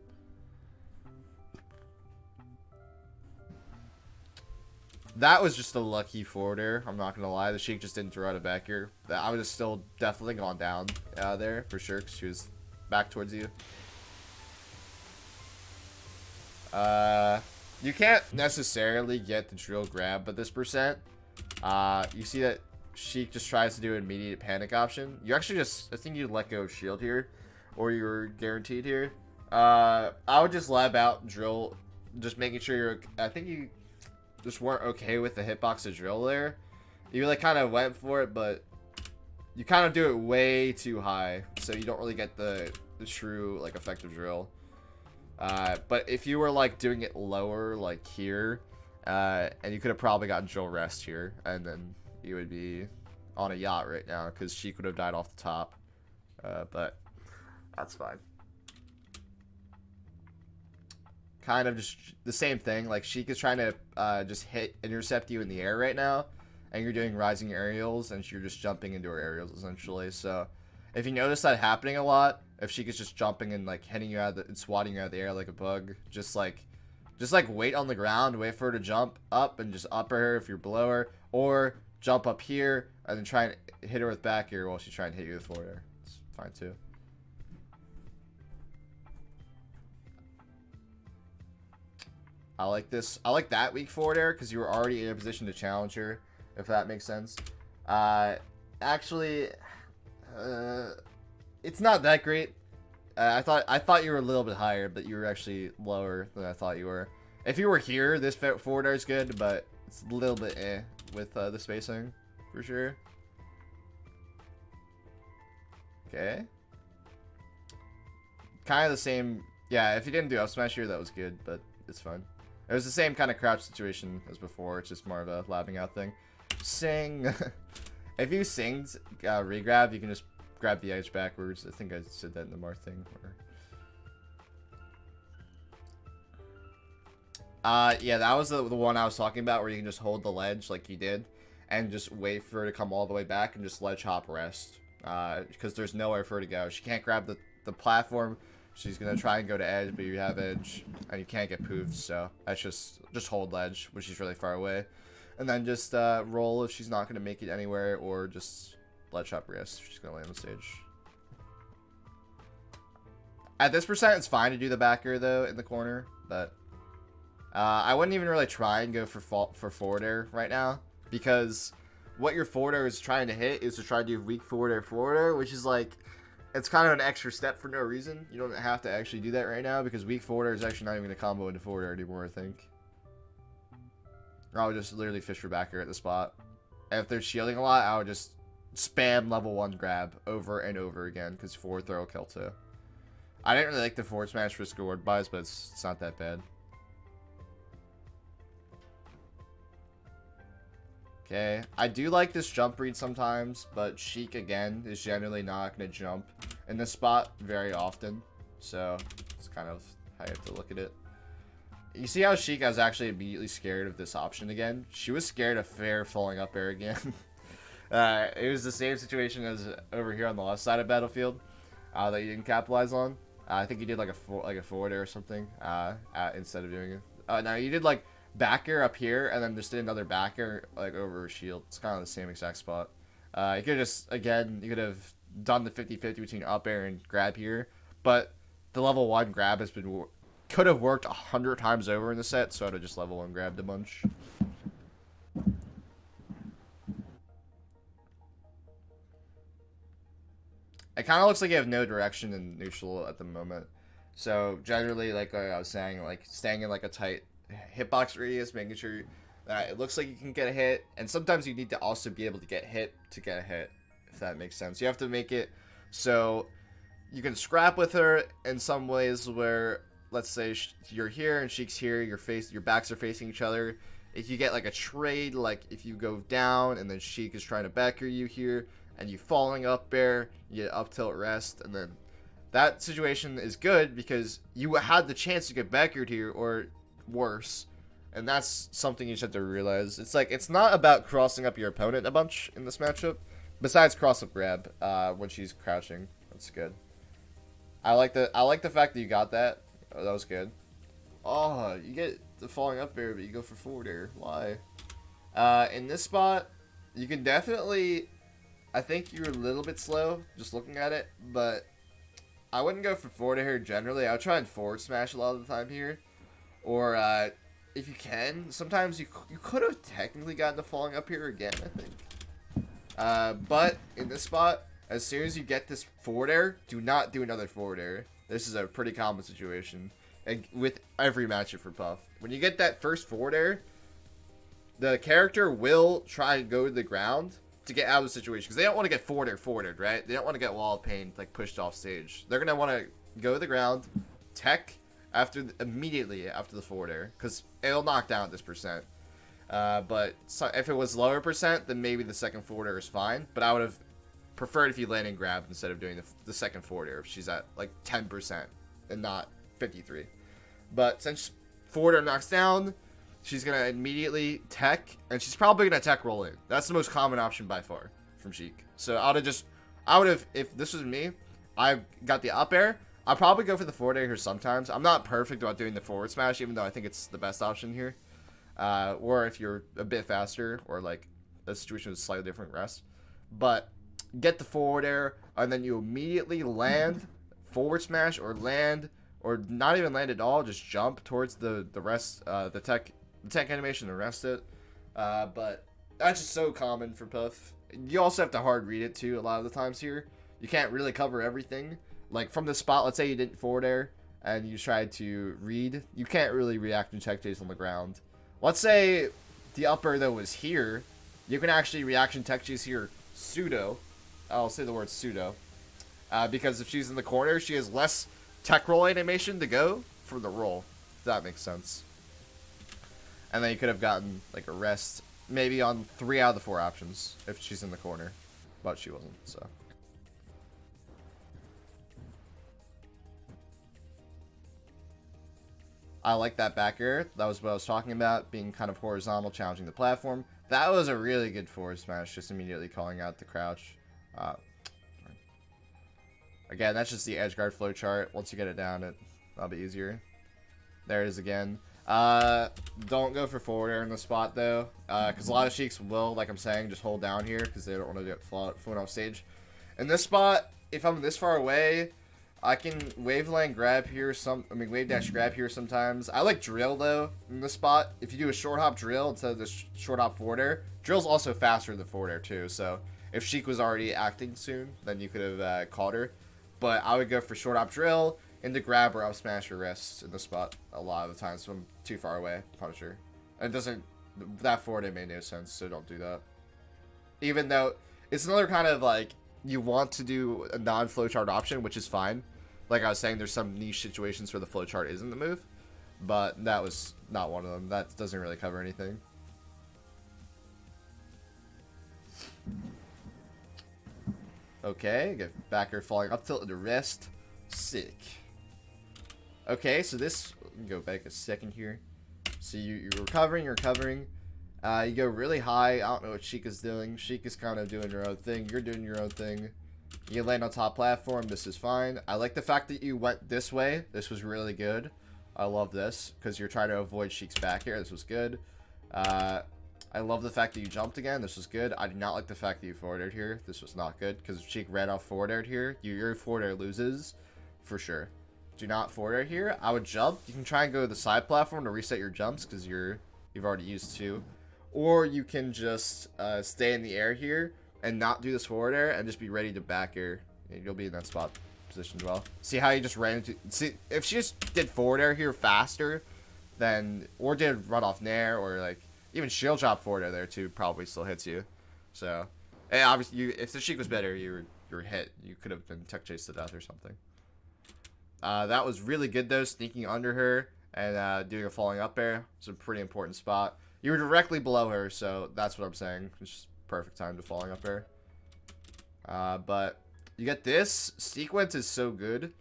that was just a lucky forward air. I'm not gonna lie, the Sheik just didn't throw out a back air. I would have still definitely gone down there for sure, because she was back towards you. You can't necessarily get the drill grab, but this percent, you see that Sheik just tries to do an immediate panic option. You actually just, I think you let go of shield here, or you're guaranteed here. I would just lab out drill, just making sure you're, I think you just weren't okay with the hitbox of drill there. You like kind of went for it, but you kind of do it way too high, so you don't really get the true like effective drill. But if you were like doing it lower, like here, and you could have probably gotten drill rest here, and then you would be on a yacht right now because Sheik would have died off the top. But that's fine. Kind of just the same thing. Like Sheik is trying to just intercept you in the air right now, and you're doing rising aerials, and you're just jumping into her aerials essentially. So if you notice that happening a lot, if Sheik is just jumping and like hitting you out and swatting you out of the air like a bug, just like wait on the ground, wait for her to jump up and just upper her if you're below her, or jump up here and then try and hit her with back air while she's trying to hit you with forward air. It's fine too. I like this. I like that weak forward air because you were already in a position to challenge her, if that makes sense. Actually, it's not that great. I thought you were a little bit higher, but you were actually lower than I thought you were. If you were here, this forward air is good, but it's a little bit with the spacing for sure. Okay. Kind of the same. Yeah, if you didn't do up smash here, that was good, but it's fine. It was the same kind of crouch situation as before. It's just more of a labbing out thing. Sing. If you singed regrab, you can just grab the edge backwards. I think I said that in the Marth thing. Yeah, that was the one I was talking about where you can just hold the ledge like you did and just wait for her to come all the way back and just ledge hop rest. Because there's nowhere for her to go. She can't grab the platform. She's gonna try and go to edge, but you have edge and you can't get poofed, so that's just hold ledge, which is really far away. And then just roll if she's not gonna make it anywhere, or just ledge hop rest if she's gonna land on the stage. At this percent, it's fine to do the backer though in the corner, but I wouldn't even really try and go for forward air right now, because what your forward air is trying to hit is to try to do weak forward air, which is like, it's kind of an extra step for no reason. You don't have to actually do that right now, because weak forward air is actually not even going to combo into forward air anymore, I think. Or I would just literally fish for backer at the spot. And if they're shielding a lot, I would just spam level 1 grab over and over again, because forward throw will kill too. I didn't really like the forward smash risk reward buys, but it's not that bad. Okay, I do like this jump read sometimes, but Sheik again is generally not going to jump in this spot very often, so it's kind of how you have to look at it. You see how Sheik was actually immediately scared of this option again? She was scared of fair falling up air again. It was the same situation as over here on the left side of Battlefield that you didn't capitalize on. I think you did like a forward air or something instead of doing it. No, you did like back air up here and then just did another back air like over a shield. It's kind of the same exact spot. You could just, again, you could have done the 50-50 between up air and grab here, but the level 1 grab could have worked 100 times over in the set, so I'd have just level 1 grabbed a bunch. It kind of looks like you have no direction in neutral at the moment. So generally, like I was saying, like staying in like a tight hitbox radius, making sure that it looks like you can get a hit, and sometimes you need to also be able to get hit, if that makes sense. You have to make it so you can scrap with her in some ways where, let's say you're here and Sheik's here, your backs are facing each other. If you get like a trade, like if you go down and then Sheik is trying to backer you here, and you falling up there, you get up tilt rest, and then that situation is good because you had the chance to get backered here, or worse, and that's something you just have to realize. It's like, it's not about crossing up your opponent a bunch in this matchup, besides cross up grab when she's crouching. That's good. I like the fact that you got that. Oh, that was good. Oh, you get the falling up air, but you go for forward air. Why? In this spot, you can definitely, I think you're a little bit slow just looking at it, but I wouldn't go for forward air generally. I would try and forward smash a lot of the time here. Or, if you can, sometimes you could have technically gotten the falling up here again, I think. But in this spot, as soon as you get this forward air, do not do another forward air. This is a pretty common situation with every matchup for Puff. When you get that first forward air, the character will try and go to the ground to get out of the situation, because they don't want to get forward-aired, right? They don't want to get wall of pain, like, pushed off stage. They're going to want to go to the ground, tech, immediately after the forward air, because it'll knock down this percent. But if it was lower percent, then maybe the second forward air is fine, but I would have preferred if you land and grab instead of doing the second forward air if she's at, like, 10% and not 53. But since forward air knocks down, she's going to immediately tech, and she's probably going to tech roll in. That's the most common option by far from Sheik. So I would have, if this was me, I got the up air, I'll probably go for the forward air here sometimes. I'm not perfect about doing the forward smash, even though I think it's the best option here. Or if you're a bit faster, or like the situation is slightly different, rest. But get the forward air, and then you immediately land, forward smash, or land, or not even land at all, just jump towards the rest, the tech animation and rest it. But that's just so common for Puff. You also have to hard read it too a lot of the times here. You can't really cover everything. Like from the spot, let's say you didn't forward air and you tried to read, you can't really react and tech chase on the ground. Let's say the upper though was here, you can actually reaction tech chase here pseudo. I'll say the word pseudo. Because if she's in the corner, she has less tech roll animation to go for the roll, if that makes sense. And then you could have gotten like a rest maybe on 3 out of the 4 options if she's in the corner, but she wasn't, so. I like that back air. That was what I was talking about, being kind of horizontal, challenging the platform. That was a really good forward smash, just immediately calling out the crouch. Again, that's just the edge guard flowchart. Once you get it down, that'll be easier. There it is again. Don't go for forward air in the spot though, because a lot of Sheiks will, like I'm saying, just hold down here because they don't want to get flown off stage. In this spot, if I'm this far away, I can wave land grab here. Wave dash grab here sometimes. I like drill though in this spot. If you do a short hop drill instead of the short hop forward air, drill's also faster than forward air too. So if Sheik was already acting soon, then you could have caught her. But I would go for short hop drill into grab or up smash your wrist in the spot a lot of the times. So I'm too far away, punish her. And it doesn't, that forward air made no sense, so don't do that. Even though it's another kind of like, you want to do a non-flowchart option, which is fine. Like I was saying, there's some niche situations where the flowchart isn't the move, but that was not one of them. That doesn't really cover anything. Okay, get back air falling up tilt into wrist. Sick. Okay, so this, go back a second here. So you're recovering, you go really high. I don't know what Sheik is doing. Sheik is kind of doing her own thing. You're doing your own thing. You land on top platform. This is fine. I like the fact that you went this way. This was really good. I love this because you're trying to avoid Sheik's back here. This was good. I love the fact that you jumped again. This was good. I do not like the fact that you forward aired here. This was not good because if Sheik ran off forward aired here, your forward air loses for sure. Do not forward air here. I would jump. You can try and go to the side platform to reset your jumps because you've already used 2. Or you can just stay in the air here and not do this forward air and just be ready to back air. You'll be in that spot position as well. See how you just ran into... See, if she just did forward air here faster, then... Or did run off nair, or like... Even shield drop forward air there too probably still hits you. So... And obviously, if the Sheik was better, you were hit. You could have been tech chased to death or something. That was really good though, sneaking under her and doing a falling up air. It's a pretty important spot. You were directly below her, so that's what I'm saying. It's just perfect time to falling up air. But you get this sequence is so good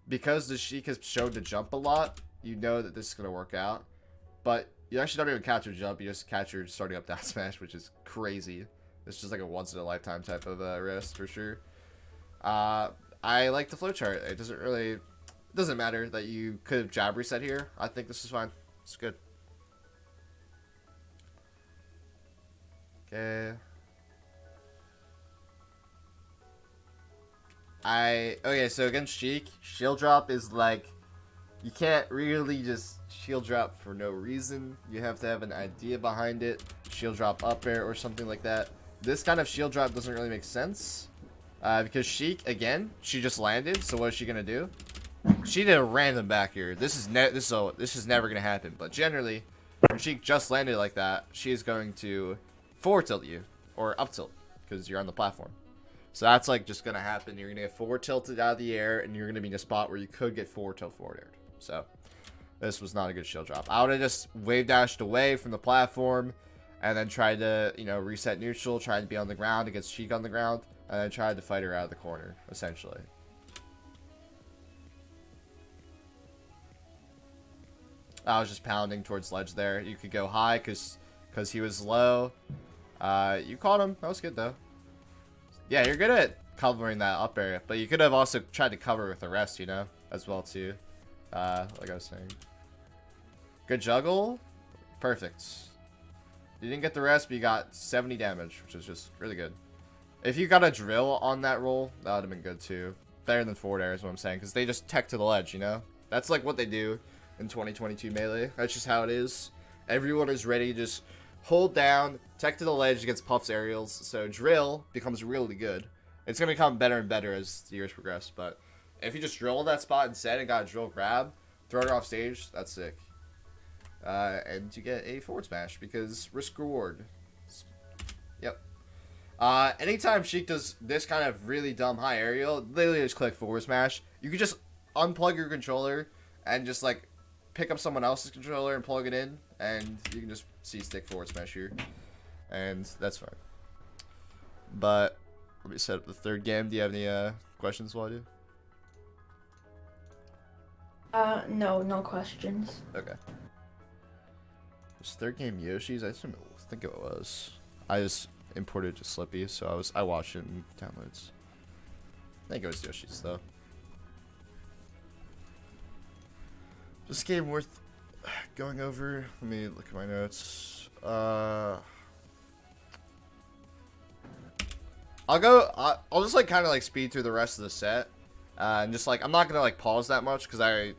because the Sheik has shown to jump a lot. You know that this is gonna work out, but you actually don't even catch her jump. You just catch her starting up down smash, which is crazy. It's just like a once in a lifetime type of risk for sure. I like the flowchart. It doesn't matter that you could have jab reset here. I think this is fine. It's good. Okay. Okay, so against Sheik, shield drop is like, you can't really just shield drop for no reason. You have to have an idea behind it. Shield drop up air or something like that. This kind of shield drop doesn't really make sense. Because Sheik, again, she just landed, so what is she gonna do? She did a random back here. This is never gonna happen. But generally, when Sheik just landed like that, she is going to forward tilt you or up tilt because you're on the platform. So that's like just gonna happen. You're gonna get forward tilted out of the air, and you're gonna be in a spot where you could get forward tilt forward aired. So this was not a good shield drop. I would have just wave dashed away from the platform, and then tried to reset neutral, tried to be on the ground against Sheik on the ground, and then tried to fight her out of the corner essentially. I was just pounding towards ledge there. You could go high because he was low. You caught him. That was good though. Yeah, you're good at covering that up air, but you could have also tried to cover with the rest, as well too. Like I was saying. Good juggle. Perfect. You didn't get the rest, but you got 70 damage, which is just really good. If you got a drill on that roll, that would have been good too. Better than forward air is what I'm saying, because they just tech to the ledge, That's like what they do in 2022 Melee. That's just how it is. Everyone is ready to just hold down, tech to the ledge against Puff's aerials, so drill becomes really good. It's going to become better and better as the years progress, but if you just drill that spot instead and got a drill grab, throw her off stage, that's sick. And you get a forward smash, because risk reward. Yep. Anytime Sheik does this kind of really dumb high aerial, literally just click forward smash. You can just unplug your controller and just like pick up someone else's controller and plug it in, and you can just C-stick forward smash here, and that's fine. But let me set up the third game. Do you have any questions while I do? No, no questions. Okay. This third game Yoshi's? I think it was. I just imported to Slippy, so I watched it in downloads. I think it was Yoshi's though. This game worth going over. Let me look at my notes. I'll just like kind of like speed through the rest of the set, and just like I'm not gonna like pause that much because I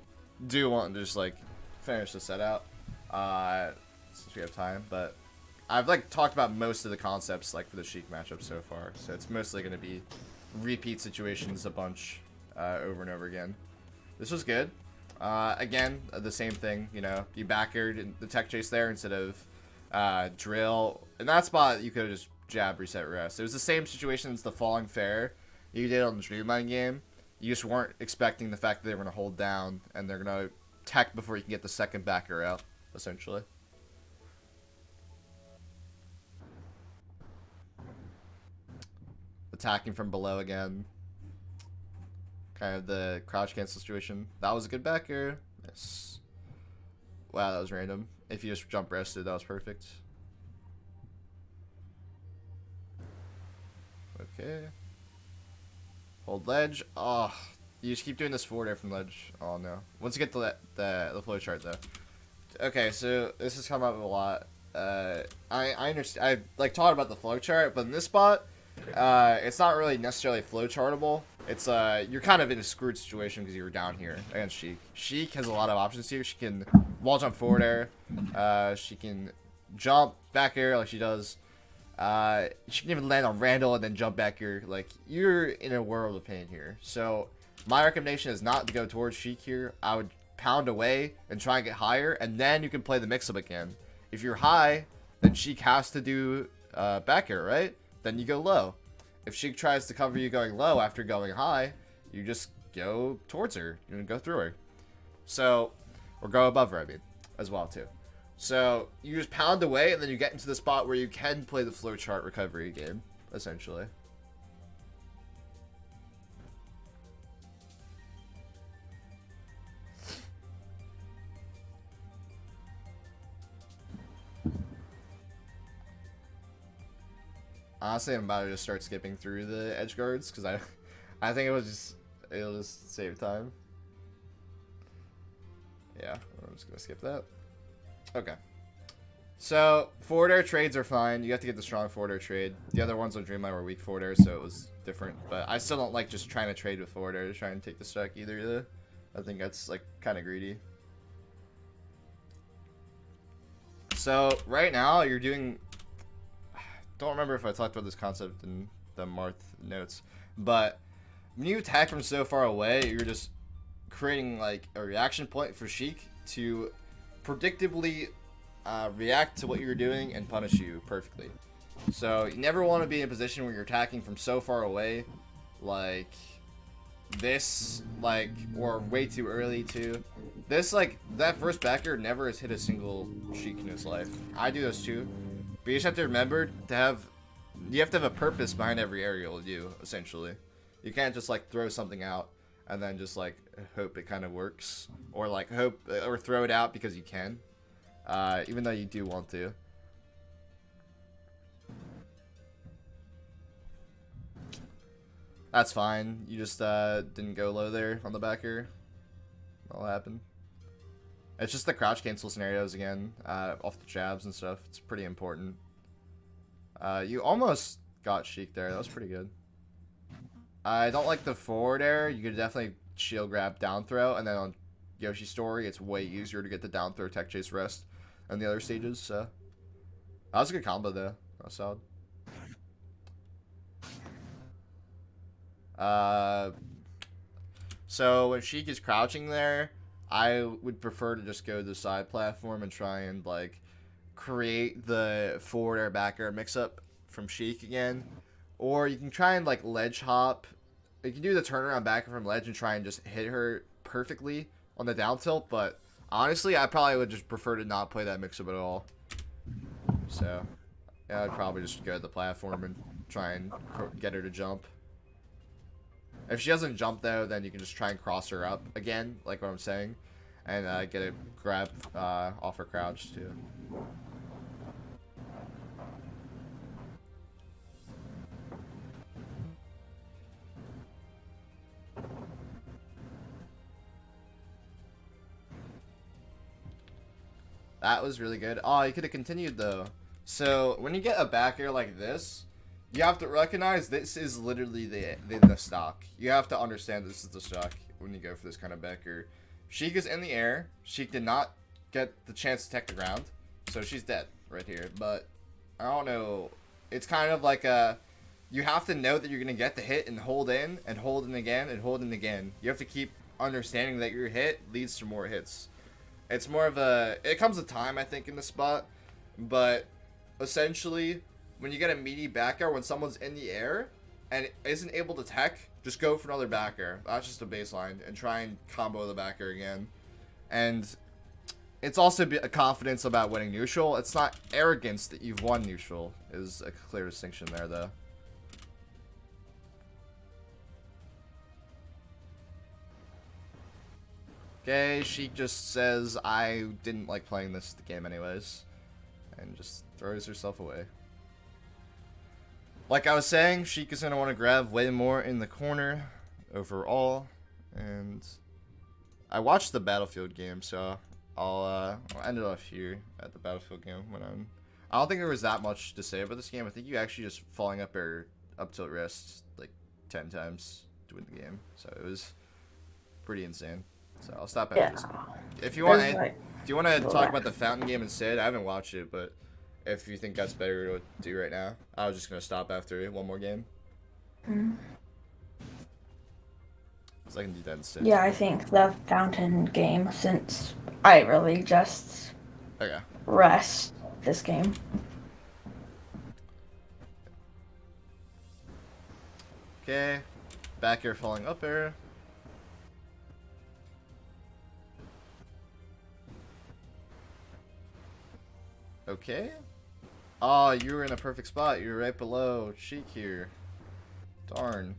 do want to just like finish the set out, since we have time. But I've like talked about most of the concepts like for the Sheik matchup so far, so it's mostly gonna be repeat situations a bunch, over and over again. This was good. Again, the same thing, you know, you backered the tech chase there instead of drill. In that spot, you could have just jab, reset, rest. It was the same situation as the falling fair you did on the Dreamline game. You just weren't expecting the fact that they were going to hold down and they're going to tech before you can get the second backer out, essentially. Attacking from below again. Kind of the crouch cancel situation. That was a good backer. Yes. Wow, that was random. If you just jump rested, that was perfect. Okay. Hold ledge. Oh, you just keep doing this forward air from ledge. Oh no. Once you get to the flow chart though. Okay, so this has come up a lot. I understand. I like talked about the flow chart, but in this spot, it's not really necessarily flow chartable. It's you're kind of in a screwed situation because you were down here against Sheik. Sheik has a lot of options here. She can wall jump forward air. She can jump back air like she does. She can even land on Randall and then jump back here. Like, you're in a world of pain here. So my recommendation is not to go towards Sheik here. I would pound away and try and get higher, and then you can play the mix-up again. If you're high, then Sheik has to do back air, right? Then you go low. If Sheik tries to cover you going low after going high, you just go towards her. You know, go through her. So, or go above her, I mean, as well, too. So, you just pound away, and then you get into the spot where you can play the flowchart recovery game, essentially. Honestly, I'm about to just start skipping through the edge guards, because I think it'll just save time. Yeah, I'm just going to skip that. Okay. So, forward air trades are fine. You have to get the strong forward air trade. The other ones on Dreamline were weak forward air, so it was different. But I still don't like just trying to trade with forward air to try and take the stack either, though. I think that's, like, kind of greedy. So, right now, you're doing... Don't remember if I talked about this concept in the Marth notes. But, when you attack from so far away, you're just creating, like, a reaction point for Sheik to predictably react to what you're doing and punish you perfectly. So you never want to be in a position where you're attacking from so far away, like this, like, or way too early too. This, like, that first backer never has hit a single Sheik in his life. I do those too, but you just have to remember to have, you have to have a purpose behind every aerial you do, essentially. You can't just like throw something out and then just like hope it kind of works, or like hope or throw it out because you can, even though you do want to. That's fine. You just didn't go low there on the backer. That'll happen. It's just the crouch cancel scenarios again, off the jabs and stuff. It's pretty important. You almost got Sheik there. That was pretty good. I don't like the forward air. You could definitely shield grab down throw, and then on Yoshi's story, it's way easier to get the down throw tech chase rest than the other stages. So that was a good combo though. That was solid. So when Sheik is crouching there, I would prefer to just go to the side platform and try and like create the forward air back air mix up from Sheik again. Or you can try and like ledge hop. You can do the turnaround back from ledge and try and just hit her perfectly on the down tilt. But honestly, I probably would just prefer to not play that mix up at all. So yeah, I'd probably just go to the platform and try and get her to jump. If she doesn't jump though, then you can just try and cross her up again, like what I'm saying, and get a grab off her crouch too. That was really good. Oh, you could have continued though. So when you get a back air like this, you have to recognize this is literally the stock. You have to understand this is the stock when you go for this kind of back air. Sheik is in the air. Sheik did not get the chance to tech the ground, so she's dead right here. But I don't know. It's kind of like you have to know that you're gonna get the hit and hold in again and hold in again. You have to keep understanding that your hit leads to more hits. It's more of it comes with time, I think, in the spot, but essentially, when you get a meaty back air, when someone's in the air and isn't able to tech, just go for another back air. That's just a baseline, and try and combo the back air again. And it's also a confidence about winning neutral. It's not arrogance that you've won neutral, is a clear distinction there, though. Okay, she just says, I didn't like playing this game anyways, and just throws herself away. Like I was saying, Sheik is going to want to grab way more in the corner overall, and I watched the Battlefield game, so I'll end it off here at the Battlefield game. I don't think there was that much to say about this game. I think you actually just falling up air up tilt wrist like 10 times to win the game, so it was pretty insane. So I'll stop after this. If you want, do you want to talk about the fountain game instead? I haven't watched it, but if you think that's better to do right now, I was just gonna stop after one more game. So I can do that instead. Yeah, I think the fountain game, since I really just rest this game. Okay, back air falling up air. Okay. Oh, you were in a perfect spot. You were right below Sheik here. Darn.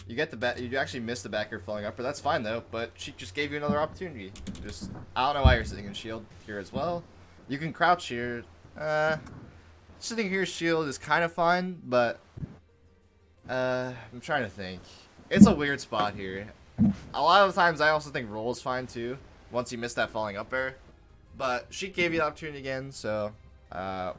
You get the back. You actually missed the back air falling up, but that's fine though. But Sheik just gave you another opportunity. Just I don't know why you're sitting in shield here as well. You can crouch here. Sitting here shield is kind of fine, but I'm trying to think. It's a weird spot here. A lot of the times I also think roll is fine too. Once you miss that falling up air, but Sheik gave you the opportunity again, so.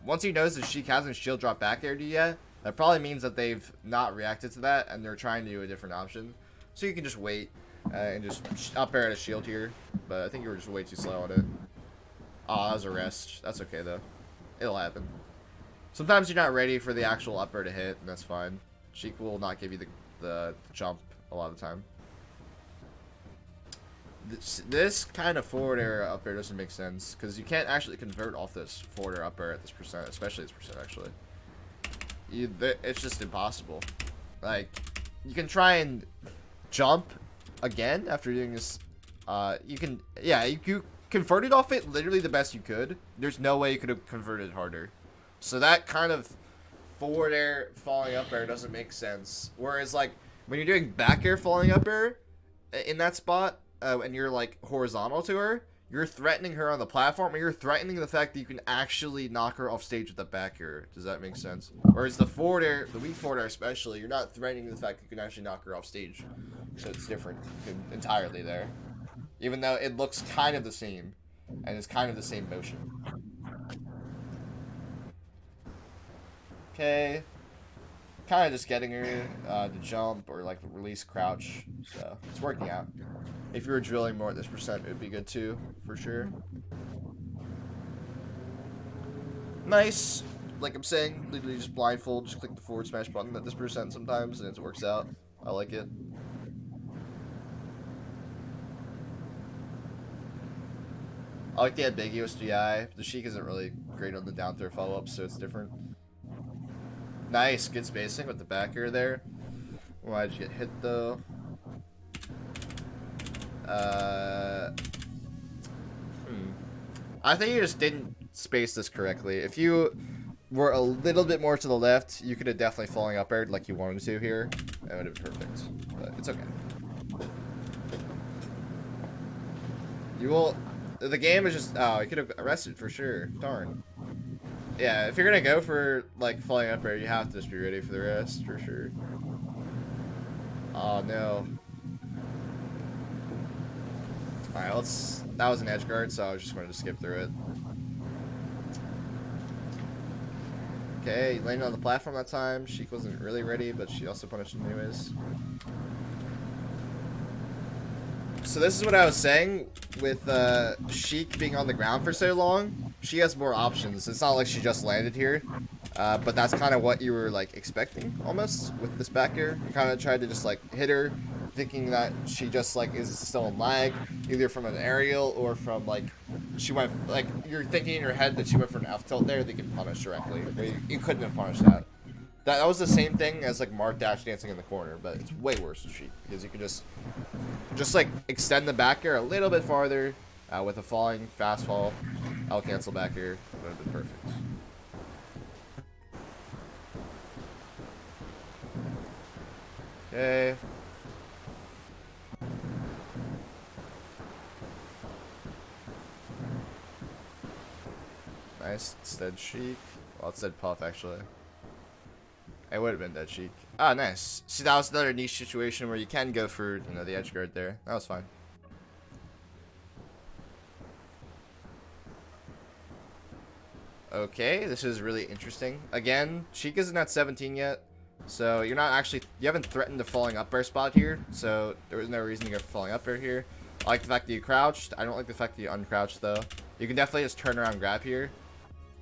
Once you notice that Sheik hasn't shield drop back air to you yet, that probably means that they've not reacted to that and they're trying to do a different option. So you can just wait and just up air at a shield here. But I think you were just way too slow on it. Oh, that was a rest. That's okay though. It'll happen. Sometimes you're not ready for the actual up air to hit, and that's fine. Sheik will not give you the jump a lot of the time. This kind of forward air up air doesn't make sense because you can't actually convert off this forward air up air at this percent, especially this percent actually. It's just impossible. Like, you can try and jump again after doing this. You converted off it literally the best you could. There's no way you could have converted harder. So that kind of forward air falling up air doesn't make sense. Whereas like when you're doing back air falling up air in that spot. And you're like horizontal to her, you're threatening her on the platform, or you're threatening the fact that you can actually knock her off stage with the back air. Does that make sense? Whereas the forward air, the weak forward air especially, you're not threatening the fact that you can actually knock her off stage. So it's different entirely there. Even though it looks kind of the same, and it's kind of the same motion. Okay. Kind of just getting her to jump or like release crouch, so it's working out. If you were drilling more at this percent, it would be good too, for sure. Nice. Like I'm saying, literally just blindfold, just click the forward smash button at this percent sometimes, and it works out. I like it. I like the ambiguous DI. The Sheik isn't really great on the down throw follow-up, so it's different. Nice, good spacing with the back air there. Why'd you get hit though? I think you just didn't space this correctly. If you were a little bit more to the left, you could have definitely falling up aired like you wanted to here. That would have been perfect. But it's okay. You will... The game is just... Oh, you could have arrested for sure. Darn. Yeah, if you're gonna go for, like, falling up air, you have to just be ready for the rest, for sure. Oh, no. Alright, let's... That was an edge guard, so I just wanted to skip through it. Okay, landed on the platform that time. Sheik wasn't really ready, but she also punished him anyways. So this is what I was saying with Sheik being on the ground for so long. She has more options. It's not like she just landed here, but that's kind of what you were like expecting almost with this back air. You kind of tried to just like hit her, thinking that she just like is still in lag, either from an aerial or from like she went like you're thinking in your head that she went for an F tilt there. They can punish directly. You couldn't have punished that. That was the same thing as like Mark dash dancing in the corner, but it's way worse with Sheik because you can just like extend the back air a little bit farther with a falling fast fall. I'll cancel back air. That would have been perfect. Okay. Nice. It's dead Sheik. Well, it's dead Puff actually. It would have been dead Sheik. Ah, nice. See, that was another niche situation where you can go for, you know, the edge guard there. That was fine. Okay, this is really interesting. Again, Sheik isn't at 17 yet, so you're not actually, you haven't threatened the falling up air spot here, so there was no reason to go for falling up air here. I like the fact that you crouched. I don't like the fact that you uncrouched though. You can definitely just turn around grab here,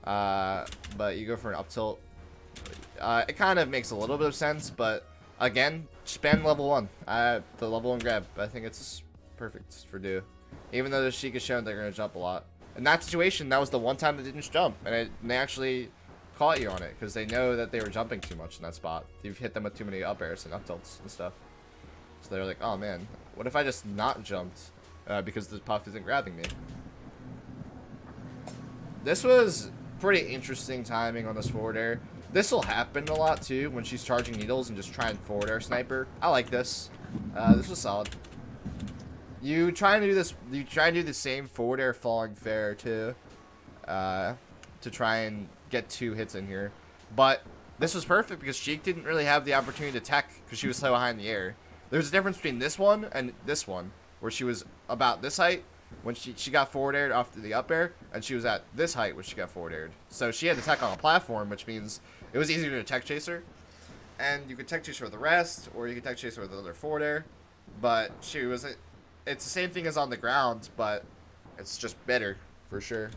but you go for an up tilt. It kind of makes a little bit of sense, but again, spam level 1. The level 1 grab, I think it's perfect for do. Even though the Sheik has shown they're going to jump a lot. In that situation, that was the one time they didn't jump, and they actually caught you on it, because they know that they were jumping too much in that spot. You've hit them with too many up airs and up tilts and stuff. So they're like, oh man, what if I just not jumped, because the Puff isn't grabbing me? This was pretty interesting timing on this forward air. This will happen a lot too when she's charging needles and just trying forward air sniper. I like this. This was solid. You try and do this. You try and do the same forward air falling fair too, to try and get 2 hits in here. But this was perfect because Sheik didn't really have the opportunity to tech because she was so high in the air. There's a difference between this one and this one, where she was about this height when she got forward aired off to the up air, and she was at this height when she got forward aired. So she had to tech on a platform, which means it was easier to tech chase her. And you could tech chase her with the rest, or you could tech chase her with another forward air. But she wasn't. It's the same thing as on the ground, but it's just better for sure.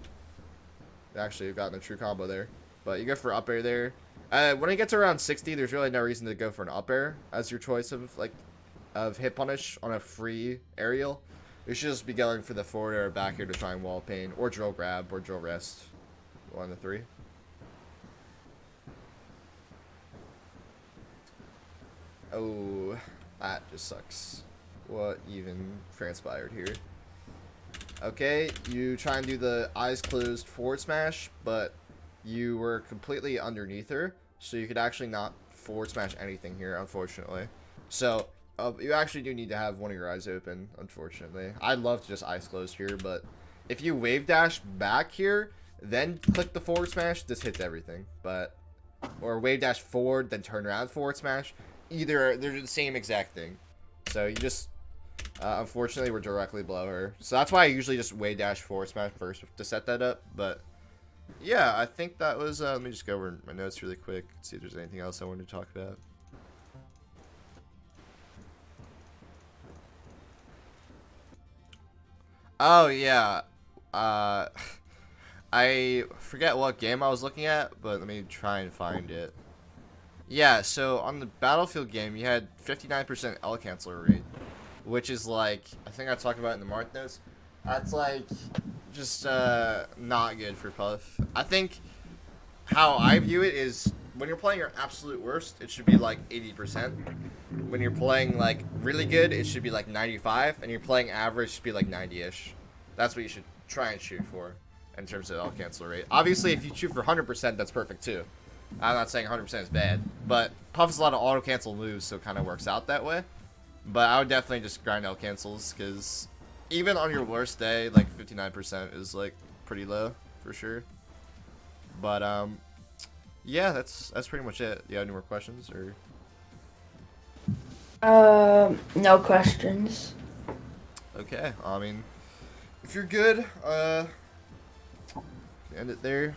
Actually, you've gotten a true combo there. But you go for up air there. When it gets around 60, there's really no reason to go for an up air as your choice of hit punish on a free aerial. You should just be going for the forward air or back air to try and wall pain, or drill grab, or drill rest. 1 of the 3. Oh, that just sucks. What even transpired here? Okay, you try and do the eyes closed forward smash, but you were completely underneath her, so you could actually not forward smash anything here, unfortunately. So, you actually do need to have one of your eyes open, unfortunately. I'd love to just eyes closed here, but if you wave dash back here, then click the forward smash, this hits everything. But, or wave dash forward, then turn around forward smash. Either, they're the same exact thing. So you just, unfortunately, we're directly below her. So that's why I usually just wave dash forward smash first to set that up. But, yeah, I think that was, let me just go over my notes really quick, see if there's anything else I wanted to talk about. Oh, yeah. I forget what game I was looking at, but let me try and find it. Yeah, so on the Battlefield game, you had 59% L canceler rate, which is like, I think I talked about it in the Mark notes. That's like, just not good for Puff. I think how I view it is, when you're playing your absolute worst, it should be like 80%. When you're playing like really good, it should be like 95, and you're playing average, it should be like 90-ish. That's what you should try and shoot for. in terms of L cancel rate. Obviously, if you shoot for 100%, that's perfect too. I'm not saying 100% is bad, but Puff is a lot of auto cancel moves, so it kind of works out that way. But I would definitely just grind L cancels, because even on your worst day, like 59% is like pretty low for sure. But yeah, that's pretty much it. Do you have any more questions or? No questions. Okay, I mean, if you're good, end it there.